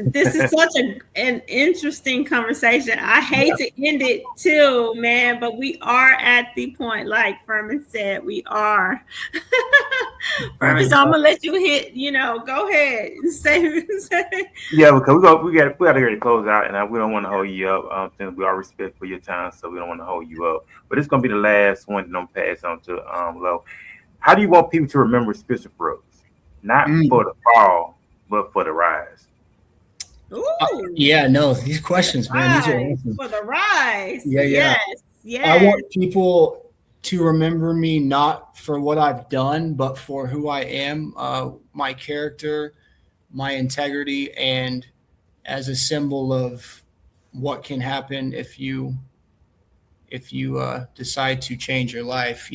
A: an interesting conversation. I hate
B: yeah,
A: to end it too, man, but we are at the point, like Ferman said, we are.
C: Well,
A: Ferman,
C: good
A: so I'm
C: talk.
A: gonna let you hit. Go ahead. Say.
B: yeah, because we got to get ready to close out, and we don't want to hold you up. Since we are respect for your time, so we don't want to hold you up. But it's gonna be the last one that I'm pass on to Lo. How do you want people to remember Spencer Brooks? Not for
C: Mm.
B: the fall, but for the rise.
A: Ooh,
C: Yeah, no, these questions, man, these are
A: rise
C: awesome.
A: for the rise.
C: Yeah, yeah.
A: Yes,
C: I
A: yes.
C: want people to remember me not for what I've done, but for who I am, my character, my integrity, and as a symbol of what can happen if you decide to change your life.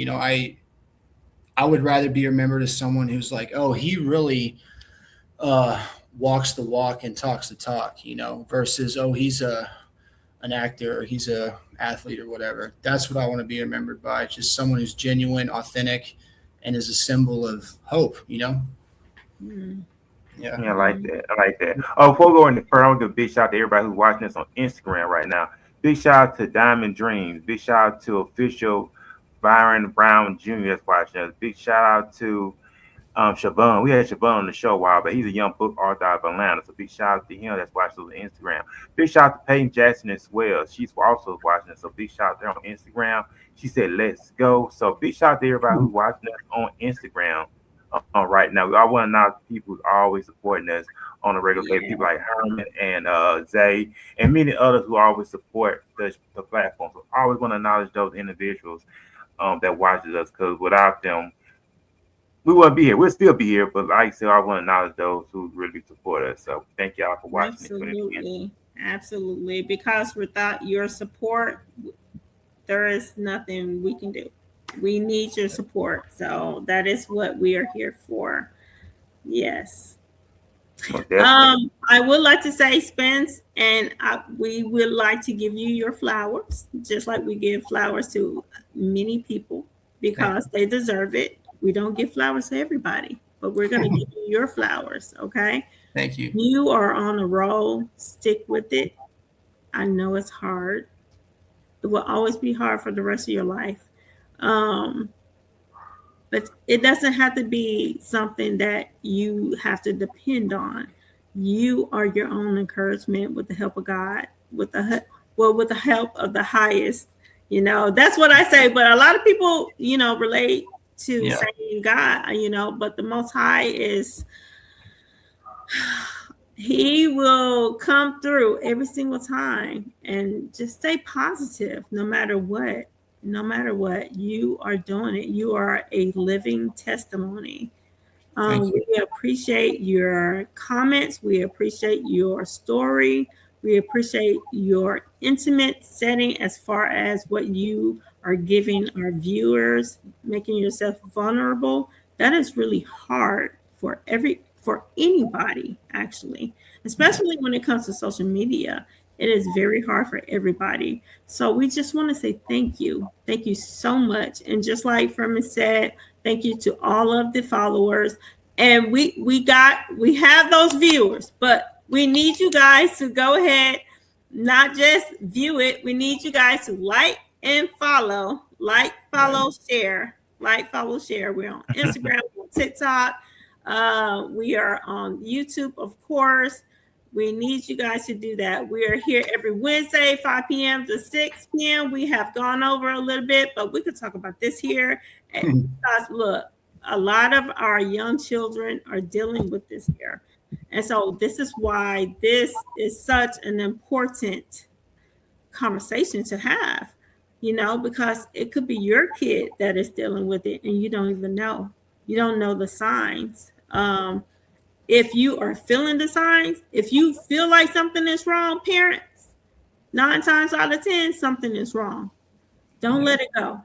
C: I would rather be remembered as someone who's like, oh, he really uh, walks the walk and talks the talk, versus oh, he's an actor or he's a athlete or whatever. That's what I want to be remembered by. Just someone who's genuine, authentic, and is a symbol of hope.
A: Mm,
C: Yeah.
B: Yeah, I like
A: mm.
B: that. I like that. Oh, before we go into further, I want to give a big shout out to everybody who's watching us on Instagram right now. Big shout out to Diamond Dreams. Big shout out to official Byron Brown Jr. that's watching us. Big shout out to Siobhan. We had Siobhan on the show a while, but he's a young book author out of Atlanta. So big shout out to him that's watching us on Instagram. Big shout out to Peyton Jackson as well. She's also watching us. So big shout out to her on Instagram. She said, let's go. So big shout out to everybody who's watching us on Instagram right now. I want to acknowledge people who's always supporting us on a regular basis.
A: Yeah,
B: People like Herman and Zay and many others who always support the platform. So I always want to acknowledge those individuals that watches us, because without them, we wouldn't be here. We'll still be here, but like I said, I want to acknowledge those who really support us. So thank y'all for watching and tuning in.
A: absolutely. Absolutely. Because without your support, there is nothing we can do. We need your support. So that is what we are here for. Yes.
B: Most definitely.
A: I would like to say, Spence, and we would like to give you your flowers, just like we give flowers to many people,
C: Thank
A: because they deserve it. We don't give flowers to everybody, but we're going to give you your flowers, okay?
C: Thank you.
A: You are on a roll. Stick with it. I know it's hard. It will always be hard for the rest of your life. Um, but it doesn't have to be something that you have to depend on. You are your own encouragement with the help of God, with the help of the highest. That's what I say. But a lot of people, relate to
C: Yeah.
A: saying God, but the Most High is he will come through every single time, and just stay positive no matter what. No matter what, you are doing it. You are a living testimony.
C: Thank you.
A: We appreciate your comments. We appreciate your story. We appreciate your intimate setting as far as what you are giving our viewers, making yourself vulnerable. That is really hard for anybody, actually, especially when it comes to social media. It is very hard for everybody. So we just want to say thank you. Thank you so much. And just like Ferman said, thank you to all of the followers. And we have those viewers, but we need you guys to go ahead, not just view it. We need you guys to and follow,
C: Right.
A: follow, share. We're on Instagram, we're on TikTok. We are on YouTube, of course. We need you guys to do that. We are here every Wednesday, 5 p.m. to 6 p.m. We have gone over a little bit, but we could talk about this here. Because look, a lot of our young children are dealing with this here. And so this is why this is such an important conversation to have, because it could be your kid that is dealing with it and you don't even know. You don't know the signs. If you are feeling the signs, if you feel like something is wrong, parents, 9 times out of 10, something is wrong. Don't let it go.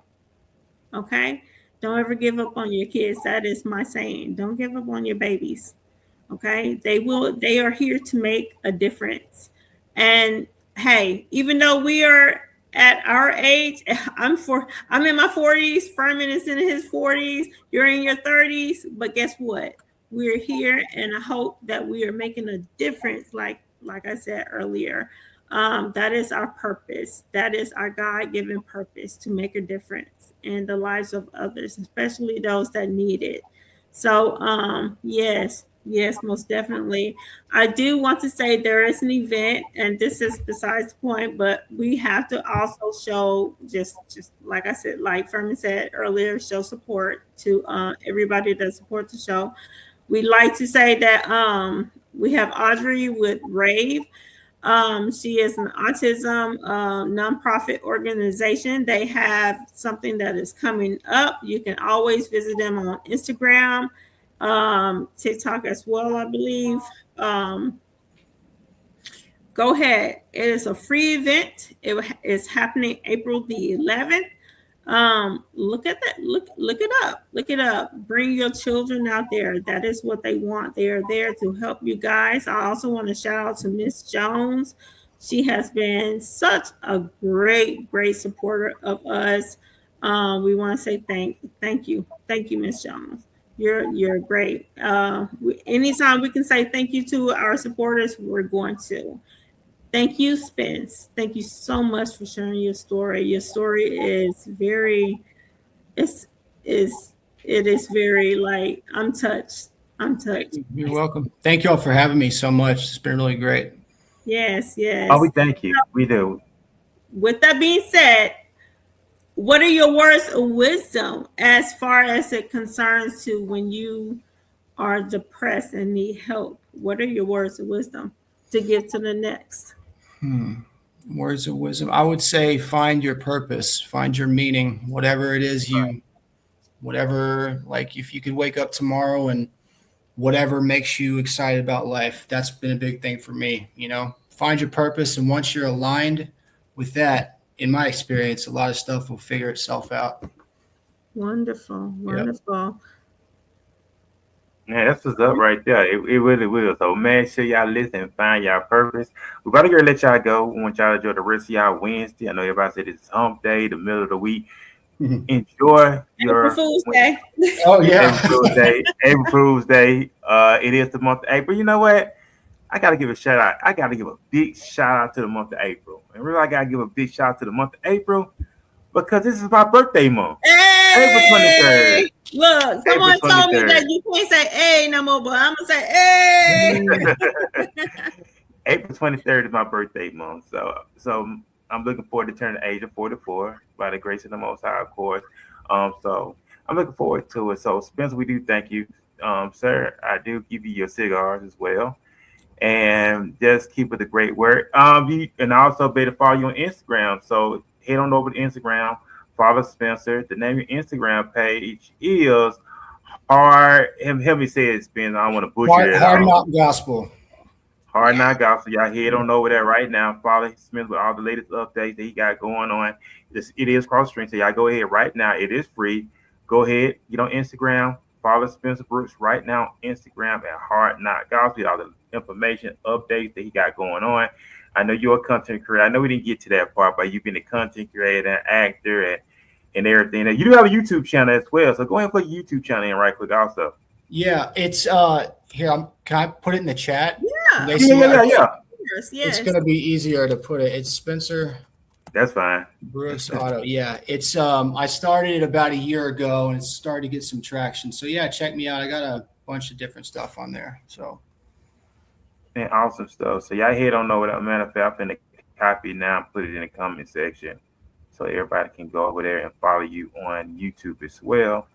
A: Okay? Don't ever give up on your kids. That is my saying. Don't give up on your babies. Okay? They are here to make a difference. And hey, even though we are at our age, I'm in my 40s, Ferman is in his 40s, you're in your 30s, but guess what? We're here, and I hope that we are making a difference, like I said earlier. That is our purpose. That is our God-given purpose, to make a difference in the lives of others, especially those that need it. So, yes, most definitely. I do want to say there is an event, and this is besides the point, but we have to also show, just like I said, like Ferman said earlier, show support to everybody that supports the show. We like to say that we have Audrey with Rave. She is an autism nonprofit organization. They have something that is coming up. You can always visit them on Instagram, TikTok as well, I believe. Go ahead. It is a free event. It is happening April the 11th. Look at that. Look it up. Look it up. Bring your children out there. That is what they want. They are there to help you guys. I also want to shout out to Miss Jones. She has been such a great supporter of us. We want to say thank you, Miss Jones. You're great. Anytime we can say thank you to our supporters, we're going to. Thank you, Spence. Thank you so much for sharing your story. Your story is very, it's is it is very, like, I'm touched. I'm touched.
C: You're welcome. Thank you all for having me so much. It's been really great.
A: Yes,
B: Oh, we
A: yes.
B: thank you. We do.
A: With that being said, what are your words of wisdom as far as it concerns to when you are depressed and need help? What are your words of wisdom to give to the next?
C: Hmm. Words of wisdom. I would say find your purpose, find your meaning, whatever it is whatever, like if you could wake up tomorrow and whatever makes you excited about life. That's been a big thing for me, Find your purpose, and once you're aligned with that, in my experience, a lot of stuff will figure itself out.
A: Wonderful,
C: Yep.
A: wonderful.
B: Yeah, that's what's up right there. It really will. So man, sure y'all listen and find y'all purpose. We're about to go let y'all go. We want y'all to enjoy the rest of y'all Wednesday. I know everybody said it's hump day, the middle of the week. Enjoy
A: April
B: your
A: Fool's Day.
C: Oh yeah.
B: April Fool's Day. April Fool's Day. It is the month of April. You know what? I gotta give a shout out. I gotta give a big shout out to the month of April. And really I gotta give a big shout out to the month of April because this is my birthday month. April 23rd.
A: Hey, look,
B: April
A: someone told me
B: 23rd.
A: that you can't say "hey" no more, but I'm gonna say "hey."
B: April 23rd is my birthday month. So I'm looking forward to turning the age of 44 by the grace of the Most High, of course. So I'm looking forward to it. So Spencer, we do thank you. Sir, I do give you your cigars as well. and just keep it a great work. You can also be to follow you on Instagram. So head on over to Instagram, follow Spencer. The name of your Instagram page is hard. Help me say it, Spencer. I don't want to butcher it at
C: Hard
B: all.
C: Knock Gospel.
B: Hard Not Gospel. Y'all head on over there right now. Follow Smith with all the latest updates that he got going on. It is cross stream, so y'all go ahead right now. It is free. Go ahead, get on Instagram. Follow Spencer Brooks right now on Instagram at Hard Not Gospel. All the information, updates that he got going on. I know you're a content creator. I know we didn't get to that part, but you've been a content creator, and actor, and everything. And you do have a YouTube channel as well. So go ahead and put your YouTube channel in right quick also.
C: Yeah, it's here. Can I put it in the chat?
A: Yeah.
C: They see
B: Yeah.
A: Yes.
C: It's gonna be easier to put it. It's Spencer
B: That's fine.
C: Brooks Auto. Yeah, it's I started it about a year ago and it's started to get some traction. So yeah, check me out. I got a bunch of different stuff on there. So
B: And awesome stuff. So y'all head on over that. Matter of fact, I'm finna copy now and put it in the comment section so everybody can go over there and follow you on YouTube as well.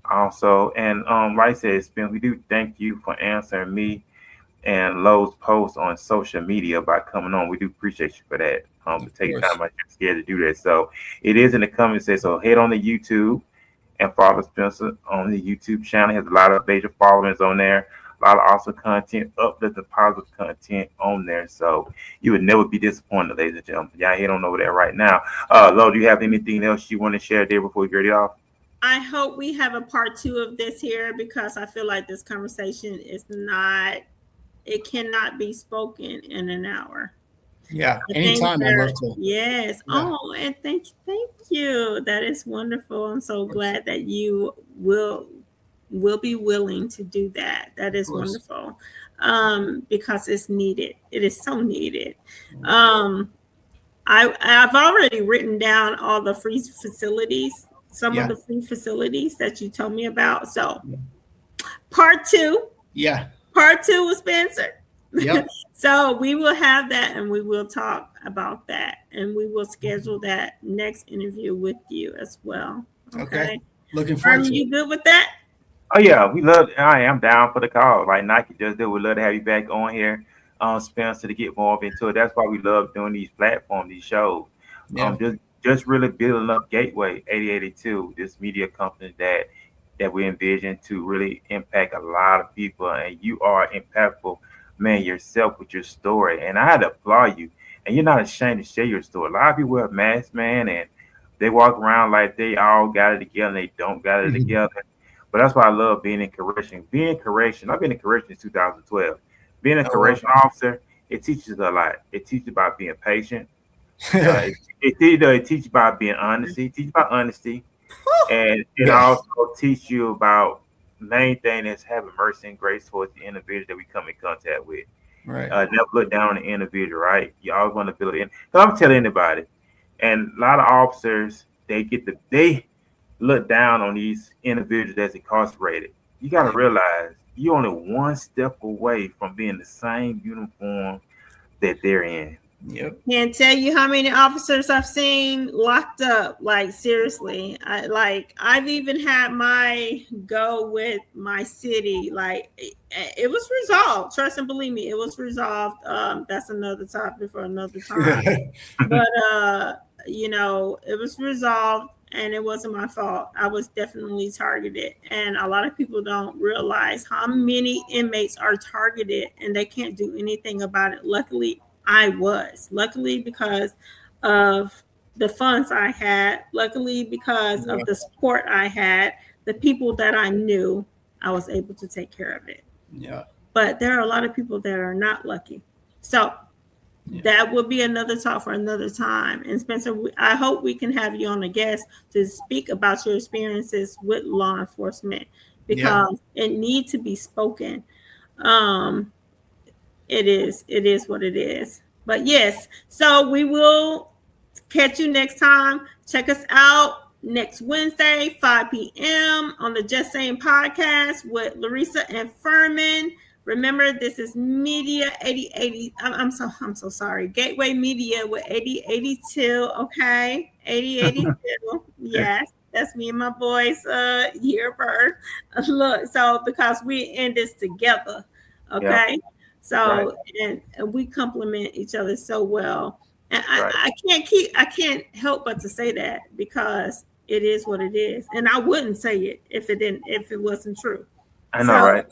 B: Also, and like I said, Spence, we do thank you for answering me and Lowe's posts on social media by coming on. We do appreciate you for that. To take time out your schedule to do that. So it is in the comment section. So head on to YouTube and follow Spencer on the YouTube channel. He has a lot of major followers on there. A lot of awesome content, uplifting positive content on there. So you would never be disappointed, ladies and gentlemen. Y'all head on over there right now. Lo, do you have anything else you want to share there before we get it off?
A: I hope we have a part 2 of this here because I feel like this conversation is not, it cannot be spoken in an hour.
C: yeah, anytime I'd love to.
A: Yes. Yeah. Oh, and thank you. That is wonderful. I'm so glad that you will be willing to do that. That is wonderful. Because it's needed. It is so needed. I've already written down all the free facilities, some of the free facilities that you told me about. So part 2.
C: Yeah.
A: Part 2 with Spencer.
C: Yep.
A: So we will have that and we will talk about that and we will schedule that next interview with you as well. Okay.
C: Looking forward to it.
A: You good with that?
B: Oh yeah, we love. I am down for the call. Like Nike just did. We'd love to have you back on here, Spencer, to get more into it. That's why we love doing these platforms, these shows.
C: Yeah.
B: Just really building up Gateway 8082, this media company that we envision to really impact a lot of people. And you are impactful, man, yourself with your story. And I had to applaud you. And you're not ashamed to share your story. A lot of people wear masks, man, and they walk around like they all got it together and they don't got it together. But that's why I love being in correction. I've been in correction since 2012. Being a correction officer, it teaches a lot. It teaches about being patient. It teaches about being honesty. It teaches about honesty. And it also teaches you about main thing is having mercy and grace towards the individual that we come in contact with.
C: Right.
B: Never look down on the individual, right? You always want to build it in. So I'm telling anybody, and a lot of officers, they look down on these individuals that's incarcerated. You got to realize you're only one step away from being the same uniform that they're in.
C: Yep.
A: Can't tell you how many officers I've seen locked up. Like seriously, I've even had my go with my city. Like it was resolved. Trust and believe me, it was resolved. That's another topic for another time. But it was resolved. And it wasn't my fault. I was definitely targeted. And a lot of people don't realize how many inmates are targeted and they can't do anything about it. Luckily, I was. Luckily, because of the funds I had. Luckily, because of the support I had. The people that I knew, I was able to take care of it.
C: Yeah.
A: But there are a lot of people that are not lucky. So that will be another talk for another time. And Spencer, I hope we can have you on a guest to speak about your experiences with law enforcement because it needs to be spoken. It is what it is. But yes, so we will catch you next time. Check us out next Wednesday, 5 p.m. on the Just Saying podcast with Laresa and Ferman. Remember, this is Media 8080. I'm so sorry. Gateway Media with 8082. Okay, 8082. Yes, that's me and my boys. Year birth. Look, so because we in this together. Okay.
B: Right.
A: So and we complement each other so well. And
B: Right.
A: I can't help but to say that because it is what it is. And I wouldn't say it if it wasn't true.
B: I know,
A: So
B: right?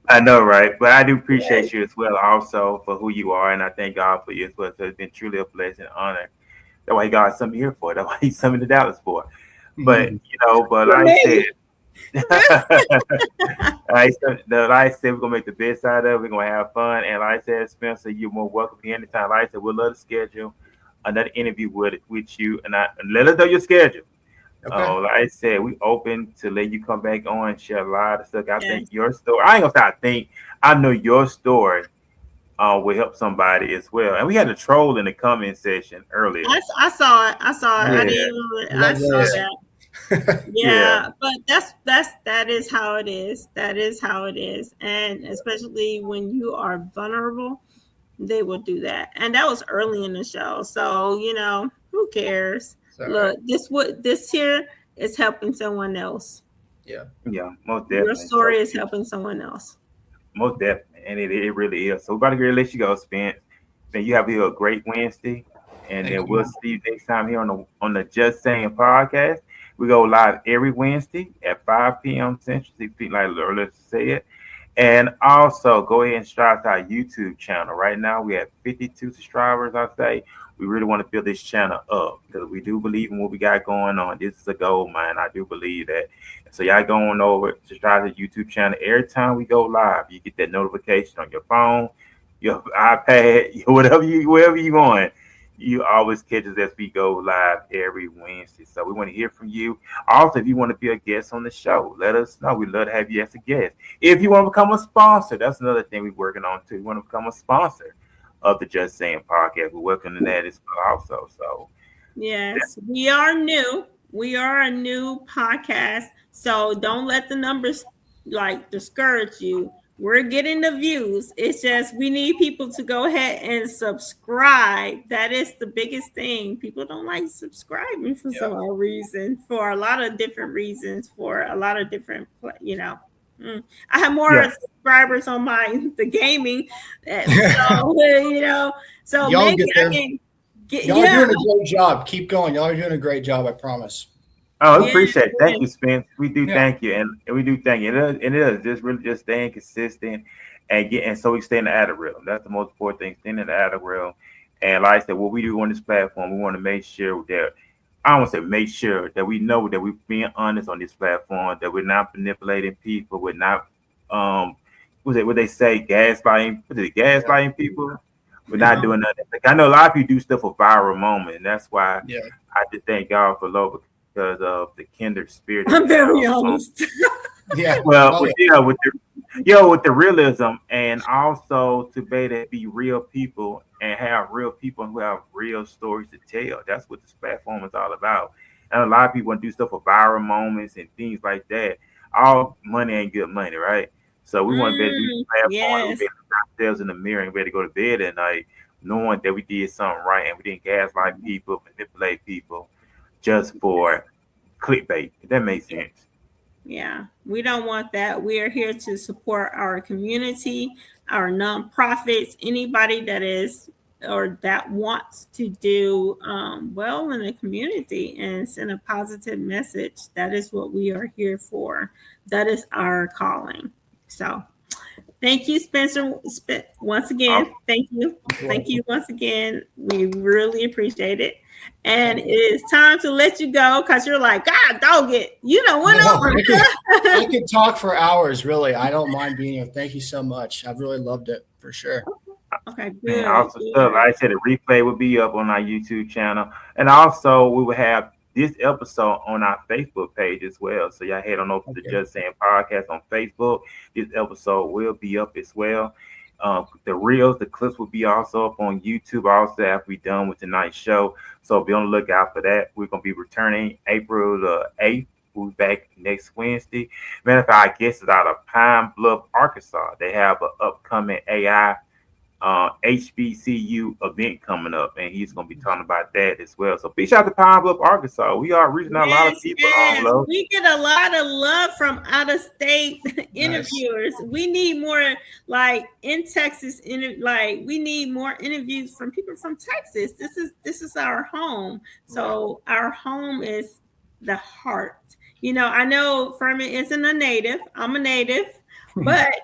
B: I know, right? But I do
A: yes,
B: appreciate you as well, also for who you are, and I thank God for you as well. So it's been truly a blessing and honor. That's why God sent me here for. That's why He sent me to Dallas for. But but
A: for
B: like I said,
A: me.
B: like I said, we're gonna make the best out of it. We're gonna have fun, and like I said, Spencer, you're more welcome here anytime. Like I said, we'd love to schedule another interview with you, and let us know your schedule.
C: Okay.
B: Like I said, we open to let you come back on and share a lot of stuff. I think
A: Yes.
B: your story. I ain't gonna say I think. I know your story will help somebody as well. And we had a troll in the comment section earlier.
A: I saw it. I saw it. I
B: Yeah,
A: didn't even,
C: I
A: I
C: love
A: saw
C: Laresa.
B: yeah,
A: that.
B: yeah,
A: Yeah, but that is how it is. That is how it is. And especially when you are vulnerable, they will do that. And that was early in the show. So, who cares?
C: It's all right.
A: Look, this here is helping someone else.
C: Yeah.
B: yeah, most
A: Your
B: definitely. So
A: story is helping someone else.
B: most definitely, and it really is. So we're about to get ready to let you go, Spence. Then you have here a great Wednesday, and
C: Thank
B: then we'll
C: you.
B: see you next time here on the Just Saying podcast. We go live every Wednesday at 5 p.m. Central, 6 p.m. like Laresa said. And also go ahead and subscribe to our YouTube channel. Right now we have 52 subscribers, I say. We really want to build this channel up because we do believe in what we got going on. This is a goal, man. I do believe that. So y'all go on over, subscribe to the YouTube channel. Every time we go live, you get that notification on your phone, your iPad, wherever you going. You always catch us as we go live every Wednesday. So we want to hear from you. Also, if you want to be a guest on the show, let us know. We'd love to have you as a guest. If you want to become a sponsor, that's another thing we're working on too. You want to become a sponsor of the Just Saying podcast. We're working on that as well also. So
A: Yes, we are new. We are a new podcast. So don't let the numbers like discourage you. We're getting the views. It's just we need people to go ahead and subscribe. That is the biggest thing. People don't like subscribing for some
C: Yeah.
A: odd reason, for a lot of different reasons, for a lot of different, I have more
B: yeah,
A: subscribers on my the gaming, so so
C: Y'all
A: maybe
C: get
A: I
C: there.
A: can get
C: Y'all are
A: yeah.
C: doing a great job. Keep going. Y'all are doing a great job. I promise.
B: oh, we
A: Yeah,
B: appreciate it. Thank
A: yeah,
B: you, Spence. We do
C: Yeah.
B: thank you, and we do thank you. It is just really just staying consistent and so we stay in the algorithm. That's the most important thing, staying in the algorithm. And like I said, what we do on this platform, we want to make sure that I don't want to say make sure that we know that we're being honest on this platform, that we're not manipulating people, we're not what they say, gaslighting,
C: Yeah.
B: gaslighting people. We're not
A: no,
B: doing nothing. Like, I know a lot of people do stuff for viral moment, and that's why
C: Yeah.
B: I just thank God for love because of the kindred spirit that we
A: I'm
B: have
A: very
B: on
A: honest.
C: Yeah.
B: well,
C: Love
B: with
C: it.
B: with the realism, and also to be able to be real people and have real people who have real stories to tell. That's what this platform is all about. And a lot of people want to do stuff for viral moments and things like that. All money ain't good money, right? So we want to be able to use the platform and we be
A: Yes,
B: able to look ourselves in the mirror and be able to go to bed at night knowing that we did something right and we didn't gaslight people, manipulate people just for clickbait. If that makes sense.
A: yeah. We don't want that. We are here to support our community, our nonprofits, anybody that is or that wants to do well in the community and send a positive message. That is what we are here for. That is our calling. So thank you, Spencer. Once again,
B: Awesome.
A: thank you.
C: You're
A: Thank you
C: welcome.
A: once again. We really appreciate it. And
C: Thank
A: it
C: you.
A: is time to let you go because you're like, God, dog it. You don't went
C: No,
A: over.
C: I could talk for hours, really. I don't mind being here. Thank you so much. I've really loved it for sure.
A: Okay,
B: And
A: good,
B: also stuff.
A: good.
B: Like I said, the replay will be up on our YouTube channel. And also we will have this episode on our Facebook page as well. So y'all head on over to the
C: Okay.
B: Just Saying Podcast on Facebook. This episode will be up as well. The reels, the clips will be also up on YouTube also after we done with tonight's show. So be on the lookout for that. We're gonna be returning April the 8th. We'll be back next Wednesday. Matter of fact, I guess it's out of Pine Bluff, Arkansas. They have an upcoming AI HBCU event coming up, and he's going to be talking about that as well. So big shout out to Pine Bluff, Arkansas. We are reaching out a lot of
A: Yes,
B: people on
A: yes.
B: love.
A: We get a lot of love from out of state
C: Nice.
A: interviewers. We need more like in Texas, like we need more interviews from people from Texas. This is our home. So our home is the heart. I know Ferman isn't a native. I'm a native, but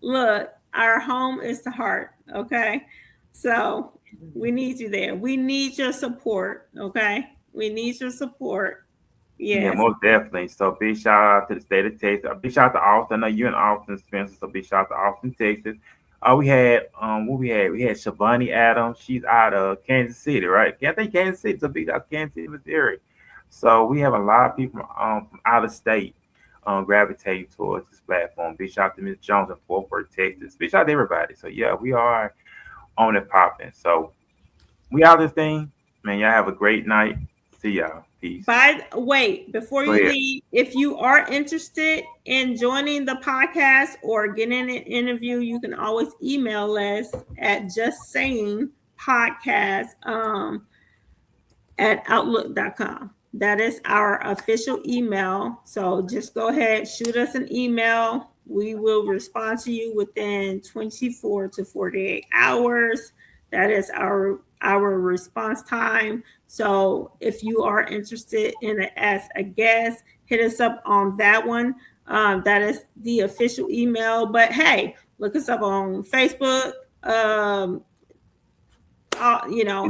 A: look, our home is the heart. Okay. So we need you there. We need your support. Okay. We need your support.
B: Yeah,
A: Yes.
B: most definitely. So big shout out to the state of Texas. A big shout out to Austin. I know you're in Austin, Spencer. So big shout out to Austin, Texas. We had what we had? We had Shavani Adams. She's out of Kansas City, right? Yeah, I think Kansas City. So big shout out to Kansas City, Missouri. So we have a lot of people from out of state gravitating towards this platform. Big shout out to Miss Jones in Fort Worth, Texas. Big shout out to everybody. So yeah, we are on and popping. So we out this thing. Man, y'all have a great night. See y'all. Peace.
A: Wait, before
B: Go
A: you
B: ahead.
A: leave, if you are interested in joining the podcast or getting an interview, you can always email us at justsayingpodcast at outlook.com. That is our official email. So just go ahead, shoot us an email. We will respond to you within 24 to 48 hours. That is our response time. So if you are interested in it as a guest, hit us up on that one. That is the official email. But hey, look us up on Facebook,
B: Good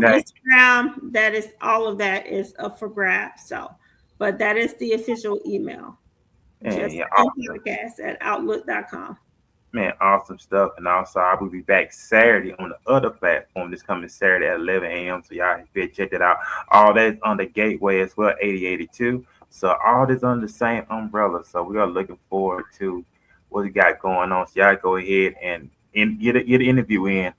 B: night.
A: Instagram. That is all of that is up for grabs. So, but that is the official email.
B: And
A: Just
B: yeah,
A: podcast at outlook.com.
B: man, awesome stuff. And also, I will be back Saturday on the other platform this coming Saturday at 11 a.m. So y'all better check that out. All that's on the Gateway as well, 8082. So all this under the same umbrella. So we are looking forward to what we got going on. So y'all go ahead and get an interview in.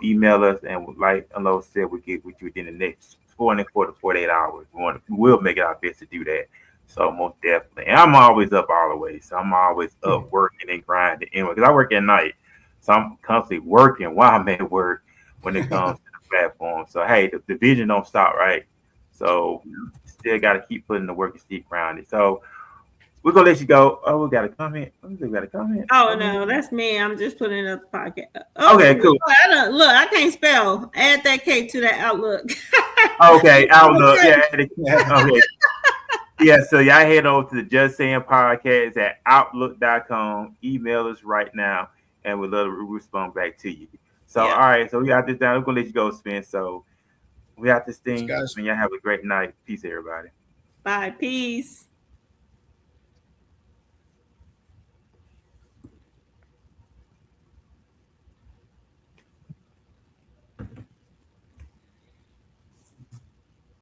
B: Email us, and like Alo said, we'll get with you within the next 24 to 48 hours. We'll make it our best to do that. So most definitely. And I'm always up all the way. So I'm always up working and grinding anyway. Because I work at night. So I'm constantly working while I'm at work when it comes to the platform. So hey, the vision don't stop, right? So still gotta keep putting the work and keep grinding. So we're gonna let you go. Oh, we got a comment. We got a comment.
A: Oh no, that's me. I'm just putting up the podcast. Oh,
B: Okay, cool.
A: look, I can't spell. Add that K to that Outlook.
B: Okay, Outlook. Yeah, okay. Yeah, so y'all head over to the Just Saying Podcast at outlook.com. Email us right now, and we'll love to respond back to you. So,
A: Yeah.
B: all right, so we got this down. We're going to let you go, Spence. So, we got this thing.
C: Thanks, guys.
B: And y'all have a great night. Peace, everybody.
A: Bye. Peace.